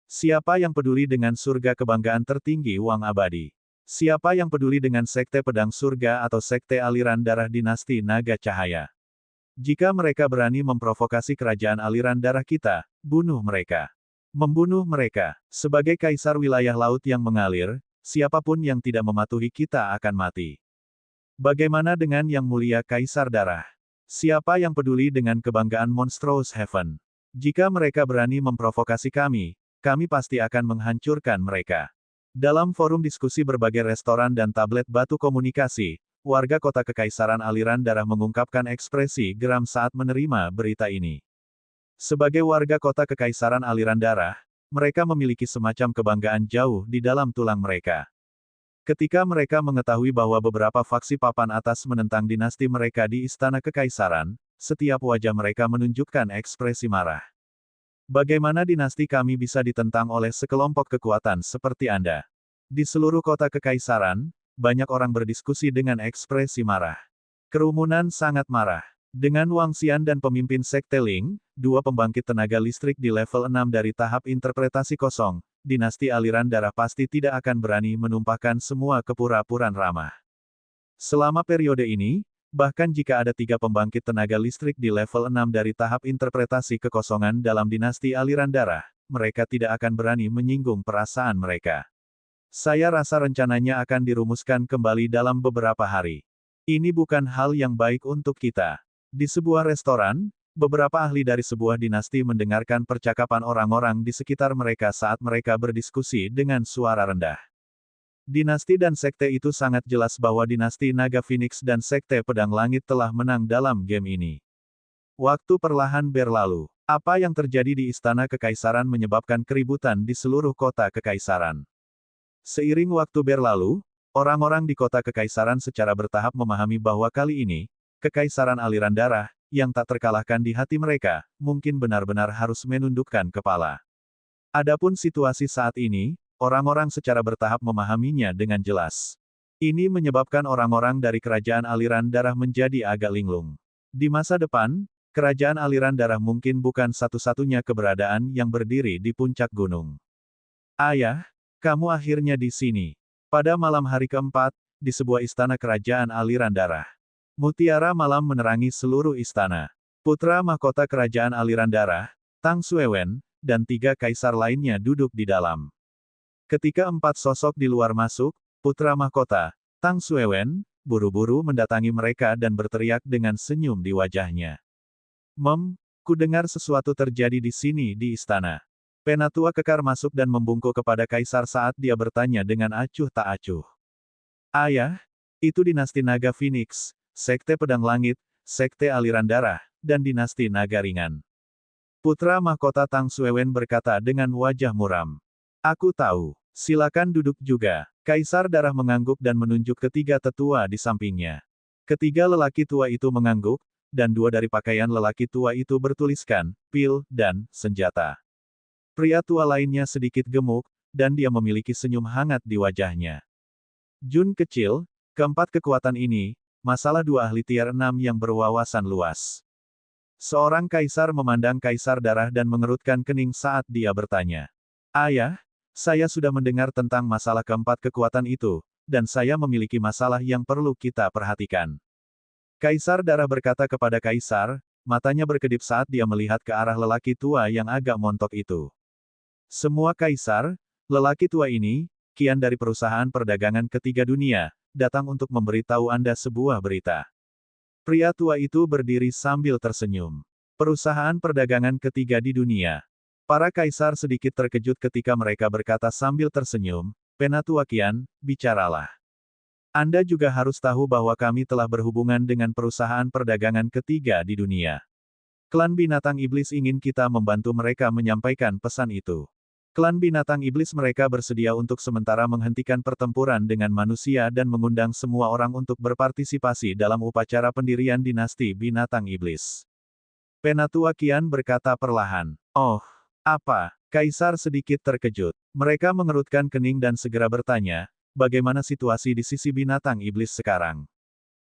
Siapa yang peduli dengan surga kebanggaan tertinggi Wang Abadi? Siapa yang peduli dengan Sekte Pedang Surga atau Sekte Aliran Darah Dinasti Naga Cahaya? Jika mereka berani memprovokasi kerajaan aliran darah kita, bunuh mereka. Membunuh mereka. Sebagai kaisar wilayah laut yang mengalir, siapapun yang tidak mematuhi kita akan mati. Bagaimana dengan yang mulia Kaisar Darah? Siapa yang peduli dengan kebanggaan Monstrous Heaven? Jika mereka berani memprovokasi kami pasti akan menghancurkan mereka. Dalam forum diskusi berbagai restoran dan tablet batu komunikasi, warga kota Kekaisaran Aliran Darah mengungkapkan ekspresi geram saat menerima berita ini. Sebagai warga kota Kekaisaran Aliran Darah, mereka memiliki semacam kebanggaan jauh di dalam tulang mereka. Ketika mereka mengetahui bahwa beberapa faksi papan atas menentang dinasti mereka di Istana Kekaisaran, setiap wajah mereka menunjukkan ekspresi marah. Bagaimana dinasti kami bisa ditentang oleh sekelompok kekuatan seperti Anda? Di seluruh kota Kekaisaran, banyak orang berdiskusi dengan ekspresi marah. Kerumunan sangat marah. Dengan Wang Xian dan pemimpin Sekte Ling, dua pembangkit tenaga listrik di level 6 dari tahap interpretasi kosong, dinasti aliran darah pasti tidak akan berani menumpahkan semua kepura-puraan ramah. Selama periode ini, bahkan jika ada 3 pembangkit tenaga listrik di level 6 dari tahap interpretasi kekosongan dalam dinasti aliran darah, mereka tidak akan berani menyinggung perasaan mereka. Saya rasa rencananya akan dirumuskan kembali dalam beberapa hari. Ini bukan hal yang baik untuk kita. Di sebuah restoran, beberapa ahli dari sebuah dinasti mendengarkan percakapan orang-orang di sekitar mereka saat mereka berdiskusi dengan suara rendah. Dinasti dan sekte itu sangat jelas bahwa dinasti Naga Phoenix dan Sekte Pedang Langit telah menang dalam game ini. Waktu perlahan berlalu. Apa yang terjadi di Istana Kekaisaran menyebabkan keributan di seluruh kota Kekaisaran. Seiring waktu berlalu, orang-orang di kota Kekaisaran secara bertahap memahami bahwa kali ini, Kekaisaran Aliran Darah, yang tak terkalahkan di hati mereka, mungkin benar-benar harus menundukkan kepala. Adapun situasi saat ini, orang-orang secara bertahap memahaminya dengan jelas. Ini menyebabkan orang-orang dari kerajaan aliran darah menjadi agak linglung. Di masa depan, kerajaan aliran darah mungkin bukan satu-satunya keberadaan yang berdiri di puncak gunung. Ayah, kamu akhirnya di sini. Pada malam hari keempat, di sebuah istana kerajaan aliran darah. Mutiara malam menerangi seluruh istana. Putra mahkota kerajaan aliran darah, Tang Xuewen, dan 3 kaisar lainnya duduk di dalam. Ketika 4 sosok di luar masuk, putra mahkota, Tang Xuewen, buru-buru mendatangi mereka dan berteriak dengan senyum di wajahnya. Ku dengar sesuatu terjadi di sini di istana. Penatua kekar masuk dan membungkuk kepada kaisar saat dia bertanya dengan acuh tak acuh. Ayah, itu dinasti Naga Phoenix, Sekte Pedang Langit, Sekte Aliran Darah, dan dinasti Naga Ringan. Putra mahkota Tang Xuewen berkata dengan wajah muram. Aku tahu. Silakan duduk juga. Kaisar Darah mengangguk dan menunjuk ketiga tetua di sampingnya. Ketiga lelaki tua itu mengangguk, dan 2 dari pakaian lelaki tua itu bertuliskan, pil, dan senjata. Pria tua lainnya sedikit gemuk, dan dia memiliki senyum hangat di wajahnya. Jun kecil, keempat kekuatan ini, masalah 2 ahli tier 6 yang berwawasan luas. Seorang kaisar memandang Kaisar Darah dan mengerutkan kening saat dia bertanya. Ayah, saya sudah mendengar tentang masalah keempat kekuatan itu, dan saya memiliki masalah yang perlu kita perhatikan. Kaisar Darah berkata kepada Kaisar, matanya berkedip saat dia melihat ke arah lelaki tua yang agak montok itu. Semua kaisar, lelaki tua ini, kian dari perusahaan perdagangan ketiga dunia, datang untuk memberitahu Anda sebuah berita. Pria tua itu berdiri sambil tersenyum. Perusahaan perdagangan ketiga di dunia. Para kaisar sedikit terkejut ketika mereka berkata sambil tersenyum, Penatua Qian, bicaralah. Anda juga harus tahu bahwa kami telah berhubungan dengan perusahaan perdagangan ketiga di dunia. Klan binatang iblis ingin kita membantu mereka menyampaikan pesan itu. Klan binatang iblis mereka bersedia untuk sementara menghentikan pertempuran dengan manusia dan mengundang semua orang untuk berpartisipasi dalam upacara pendirian dinasti binatang iblis. Penatua Qian berkata perlahan. Oh, apa? Kaisar sedikit terkejut. Mereka mengerutkan kening dan segera bertanya, bagaimana situasi di sisi binatang iblis sekarang?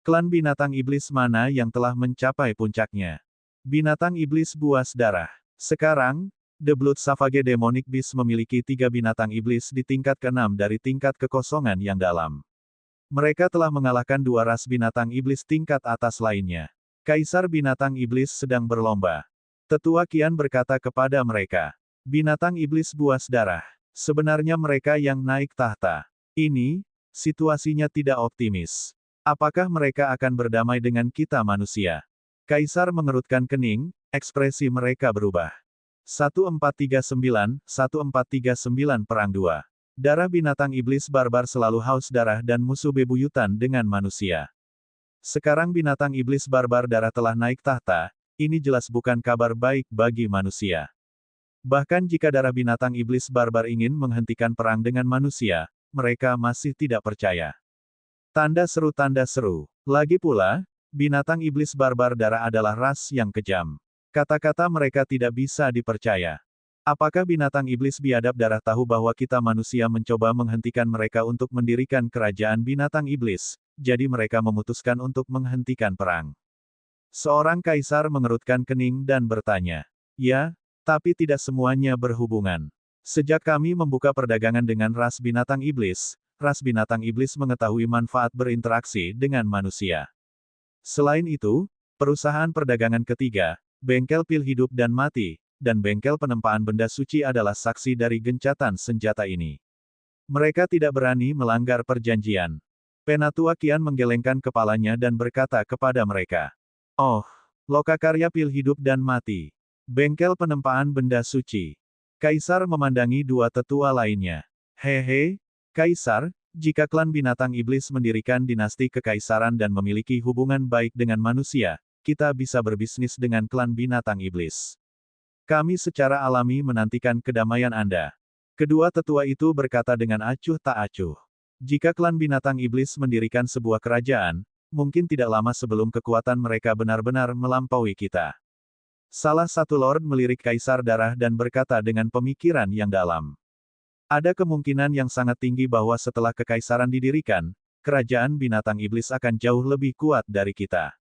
Klan binatang iblis mana yang telah mencapai puncaknya? Binatang iblis buas darah. Sekarang, The Blood Savage Demonic Beast memiliki 3 binatang iblis di tingkat ke-6 dari tingkat kekosongan yang dalam. Mereka telah mengalahkan 2 ras binatang iblis tingkat atas lainnya. Kaisar binatang iblis sedang berlomba. Tetua Qian berkata kepada mereka. Binatang iblis buas darah. Sebenarnya mereka yang naik tahta. Ini, situasinya tidak optimis. Apakah mereka akan berdamai dengan kita manusia? Kaisar mengerutkan kening, ekspresi mereka berubah. 1439 Perang 2. Darah binatang iblis barbar selalu haus darah dan musuh bebuyutan dengan manusia. Sekarang binatang iblis barbar darah telah naik tahta, ini jelas bukan kabar baik bagi manusia. Bahkan jika darah binatang iblis barbar ingin menghentikan perang dengan manusia, mereka masih tidak percaya. Tanda seru. Lagi pula, binatang iblis barbar darah adalah ras yang kejam. Kata-kata mereka tidak bisa dipercaya. Apakah binatang iblis biadab darah tahu bahwa kita manusia mencoba menghentikan mereka untuk mendirikan kerajaan binatang iblis, jadi mereka memutuskan untuk menghentikan perang? Seorang kaisar mengerutkan kening dan bertanya. Ya, tapi tidak semuanya berhubungan. Sejak kami membuka perdagangan dengan ras binatang iblis mengetahui manfaat berinteraksi dengan manusia. Selain itu, perusahaan perdagangan ketiga, bengkel pil hidup dan mati, dan bengkel penempaan benda suci adalah saksi dari gencatan senjata ini. Mereka tidak berani melanggar perjanjian. Penatua Qian menggelengkan kepalanya dan berkata kepada mereka. Oh, lokakarya pil hidup dan mati. Bengkel penempaan benda suci. Kaisar memandangi 2 tetua lainnya. Hehe, Kaisar, jika klan binatang iblis mendirikan dinasti kekaisaran dan memiliki hubungan baik dengan manusia, kita bisa berbisnis dengan klan binatang iblis. Kami secara alami menantikan kedamaian Anda. Kedua tetua itu berkata dengan acuh tak acuh. Jika klan binatang iblis mendirikan sebuah kerajaan, mungkin tidak lama sebelum kekuatan mereka benar-benar melampaui kita. Salah satu lord melirik kaisar darah dan berkata dengan pemikiran yang dalam. Ada kemungkinan yang sangat tinggi bahwa setelah kekaisaran didirikan, kerajaan binatang iblis akan jauh lebih kuat dari kita.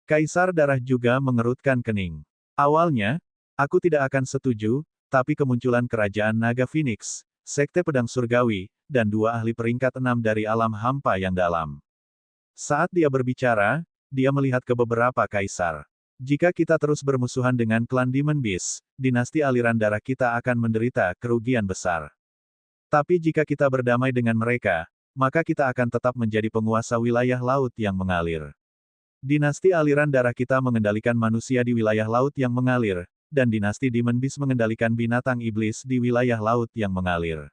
Kaisar darah juga mengerutkan kening. Awalnya, aku tidak akan setuju, tapi kemunculan kerajaan naga Phoenix, sekte pedang surgawi, dan 2 ahli peringkat 6 dari alam hampa yang dalam. Saat dia berbicara, dia melihat ke beberapa kaisar. Jika kita terus bermusuhan dengan klan Demon Beast, dinasti aliran darah kita akan menderita kerugian besar. Tapi jika kita berdamai dengan mereka, maka kita akan tetap menjadi penguasa wilayah laut yang mengalir. Dinasti aliran darah kita mengendalikan manusia di wilayah laut yang mengalir, dan dinasti Demon Beast mengendalikan binatang iblis di wilayah laut yang mengalir.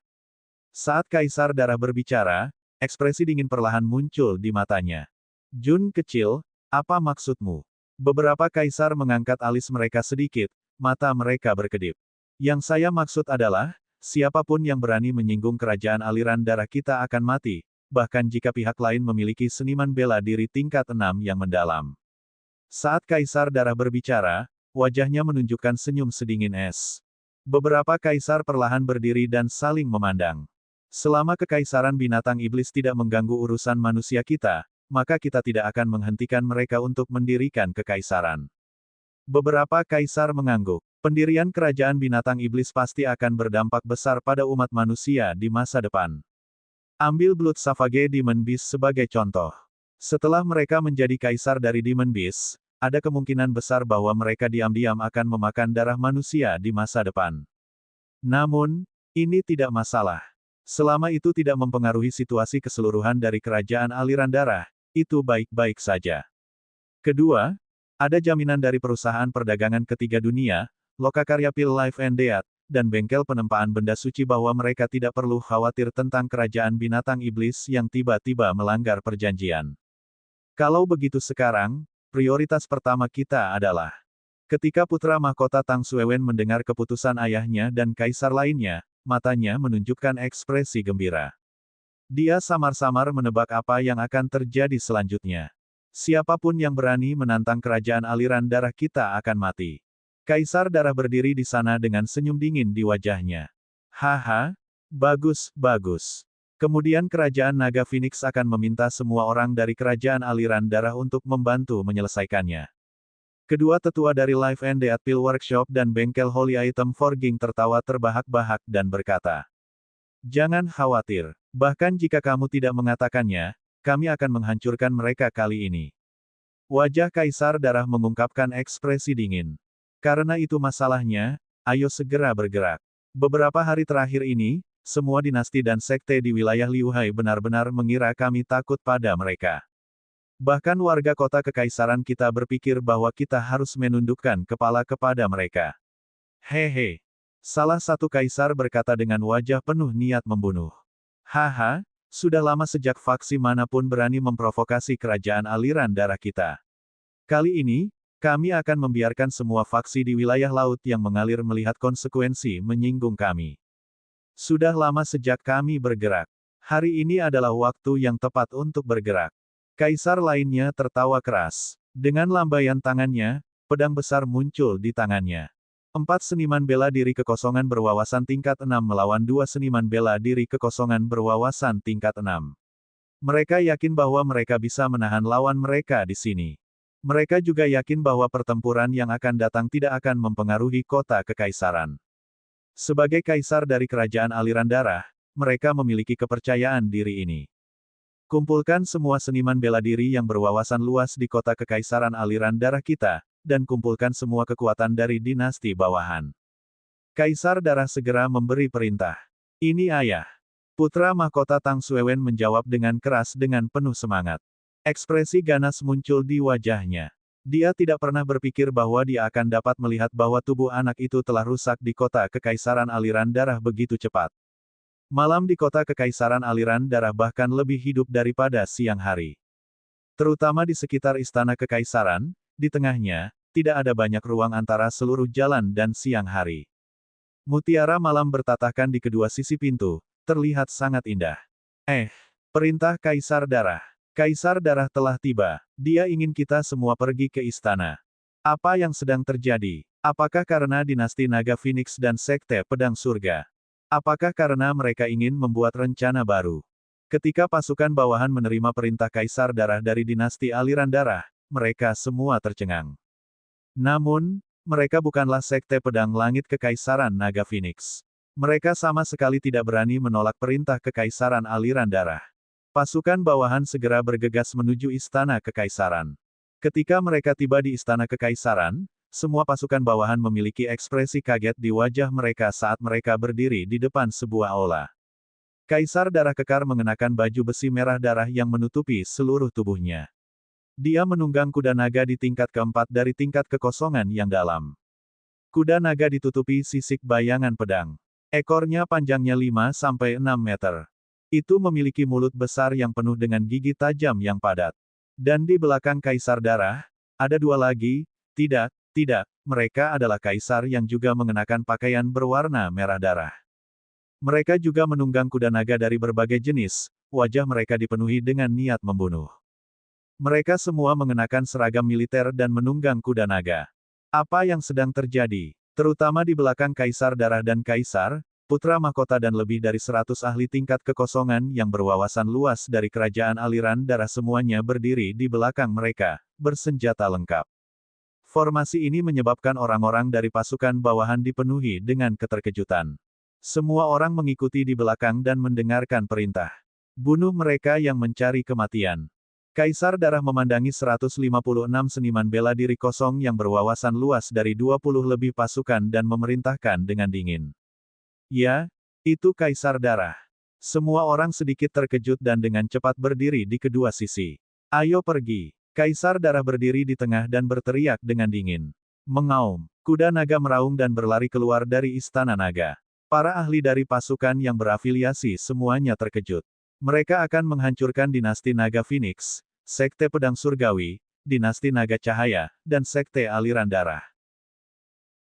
Saat Kaisar Darah berbicara, ekspresi dingin perlahan muncul di matanya. Jun kecil, apa maksudmu? Beberapa kaisar mengangkat alis mereka sedikit, mata mereka berkedip. Yang saya maksud adalah, siapapun yang berani menyinggung kerajaan aliran darah kita akan mati, bahkan jika pihak lain memiliki seniman bela diri tingkat 6 yang mendalam. Saat Kaisar Darah berbicara, wajahnya menunjukkan senyum sedingin es. Beberapa kaisar perlahan berdiri dan saling memandang. Selama kekaisaran binatang iblis tidak mengganggu urusan manusia kita, maka kita tidak akan menghentikan mereka untuk mendirikan kekaisaran. Beberapa kaisar mengangguk. Pendirian kerajaan binatang iblis pasti akan berdampak besar pada umat manusia di masa depan. Ambil Blood Savage Demon Beast sebagai contoh. Setelah mereka menjadi kaisar dari Demon Beast, ada kemungkinan besar bahwa mereka diam-diam akan memakan darah manusia di masa depan. Namun, ini tidak masalah. Selama itu tidak mempengaruhi situasi keseluruhan dari kerajaan aliran darah, itu baik-baik saja. Kedua, ada jaminan dari perusahaan perdagangan ketiga dunia, Lokakarya Pil Life and Death, dan bengkel penempaan benda suci bahwa mereka tidak perlu khawatir tentang kerajaan binatang iblis yang tiba-tiba melanggar perjanjian. Kalau begitu sekarang, prioritas pertama kita adalah ketika putra mahkota Tang Xuewen mendengar keputusan ayahnya dan kaisar lainnya, matanya menunjukkan ekspresi gembira. Dia samar-samar menebak apa yang akan terjadi selanjutnya. Siapapun yang berani menantang kerajaan aliran darah kita akan mati. Kaisar darah berdiri di sana dengan senyum dingin di wajahnya. Haha, bagus, bagus. Kemudian kerajaan naga Phoenix akan meminta semua orang dari kerajaan aliran darah untuk membantu menyelesaikannya. Kedua tetua dari Life and Death Pill Workshop dan bengkel Holy Item Forging tertawa terbahak-bahak dan berkata, "Jangan khawatir, bahkan jika kamu tidak mengatakannya, kami akan menghancurkan mereka kali ini." Wajah Kaisar Darah mengungkapkan ekspresi dingin. Karena itu masalahnya, ayo segera bergerak. Beberapa hari terakhir ini, semua dinasti dan sekte di wilayah Liuhai benar-benar mengira kami takut pada mereka. Bahkan warga kota kekaisaran kita berpikir bahwa kita harus menundukkan kepala kepada mereka. Hehe. Salah satu kaisar berkata dengan wajah penuh niat membunuh. Haha, sudah lama sejak faksi manapun berani memprovokasi kerajaan aliran darah kita. Kali ini, kami akan membiarkan semua faksi di wilayah laut yang mengalir melihat konsekuensi menyinggung kami. Sudah lama sejak kami bergerak. Hari ini adalah waktu yang tepat untuk bergerak. Kaisar lainnya tertawa keras. Dengan lambaian tangannya, pedang besar muncul di tangannya. 4 seniman bela diri kekosongan berwawasan tingkat 6 melawan 2 seniman bela diri kekosongan berwawasan tingkat 6. Mereka yakin bahwa mereka bisa menahan lawan mereka di sini. Mereka juga yakin bahwa pertempuran yang akan datang tidak akan mempengaruhi kota kekaisaran. Sebagai kaisar dari kerajaan aliran darah, mereka memiliki kepercayaan diri ini. Kumpulkan semua seniman bela diri yang berwawasan luas di kota kekaisaran aliran darah kita, dan kumpulkan semua kekuatan dari dinasti bawahan. Kaisar darah segera memberi perintah. Ini ayah. Putra mahkota Tang Xuewen menjawab dengan keras dengan penuh semangat. Ekspresi ganas muncul di wajahnya. Dia tidak pernah berpikir bahwa dia akan dapat melihat bahwa tubuh anak itu telah rusak di kota kekaisaran aliran darah begitu cepat. Malam di kota kekaisaran aliran darah bahkan lebih hidup daripada siang hari. Terutama di sekitar istana kekaisaran, di tengahnya, tidak ada banyak ruang antara seluruh jalan dan siang hari. Mutiara malam bertatahkan di kedua sisi pintu, terlihat sangat indah. Perintah Kaisar Darah. Kaisar Darah telah tiba. Dia ingin kita semua pergi ke istana. Apa yang sedang terjadi? Apakah karena dinasti Naga Phoenix dan Sekte Pedang Surga? Apakah karena mereka ingin membuat rencana baru? Ketika pasukan bawahan menerima perintah Kaisar Darah dari dinasti aliran darah, mereka semua tercengang. Namun, mereka bukanlah Sekte Pedang Langit Kekaisaran Naga Phoenix. Mereka sama sekali tidak berani menolak perintah Kekaisaran aliran darah. Pasukan bawahan segera bergegas menuju istana kekaisaran. Ketika mereka tiba di istana kekaisaran, semua pasukan bawahan memiliki ekspresi kaget di wajah mereka saat mereka berdiri di depan sebuah aula. Kaisar darah kekar mengenakan baju besi merah darah yang menutupi seluruh tubuhnya. Dia menunggang kuda naga di tingkat keempat dari tingkat kekosongan yang dalam. Kuda naga ditutupi sisik bayangan pedang. Ekornya panjangnya 5-6 meter. Itu memiliki mulut besar yang penuh dengan gigi tajam yang padat. Dan di belakang Kaisar Darah, ada dua lagi, tidak, mereka adalah kaisar yang juga mengenakan pakaian berwarna merah darah. Mereka juga menunggang kuda naga dari berbagai jenis, wajah mereka dipenuhi dengan niat membunuh. Mereka semua mengenakan seragam militer dan menunggang kuda naga. Apa yang sedang terjadi? Terutama di belakang Kaisar Darah dan Kaisar, putra mahkota dan lebih dari 100 ahli tingkat kekosongan yang berwawasan luas dari kerajaan aliran darah semuanya berdiri di belakang mereka, bersenjata lengkap. Formasi ini menyebabkan orang-orang dari pasukan bawahan dipenuhi dengan keterkejutan. Semua orang mengikuti di belakang dan mendengarkan perintah. Bunuh mereka yang mencari kematian. Kaisar Darah memandangi 156 seniman bela diri kosong yang berwawasan luas dari 20 lebih pasukan dan memerintahkan dengan dingin. Ya, itu Kaisar Darah. Semua orang sedikit terkejut dan dengan cepat berdiri di kedua sisi. Ayo pergi. Kaisar Darah berdiri di tengah dan berteriak dengan dingin. Mengaum. Kuda naga meraung dan berlari keluar dari istana naga. Para ahli dari pasukan yang berafiliasi semuanya terkejut. Mereka akan menghancurkan dinasti Naga Phoenix, Sekte Pedang Surgawi, dinasti Naga Cahaya, dan Sekte Aliran Darah.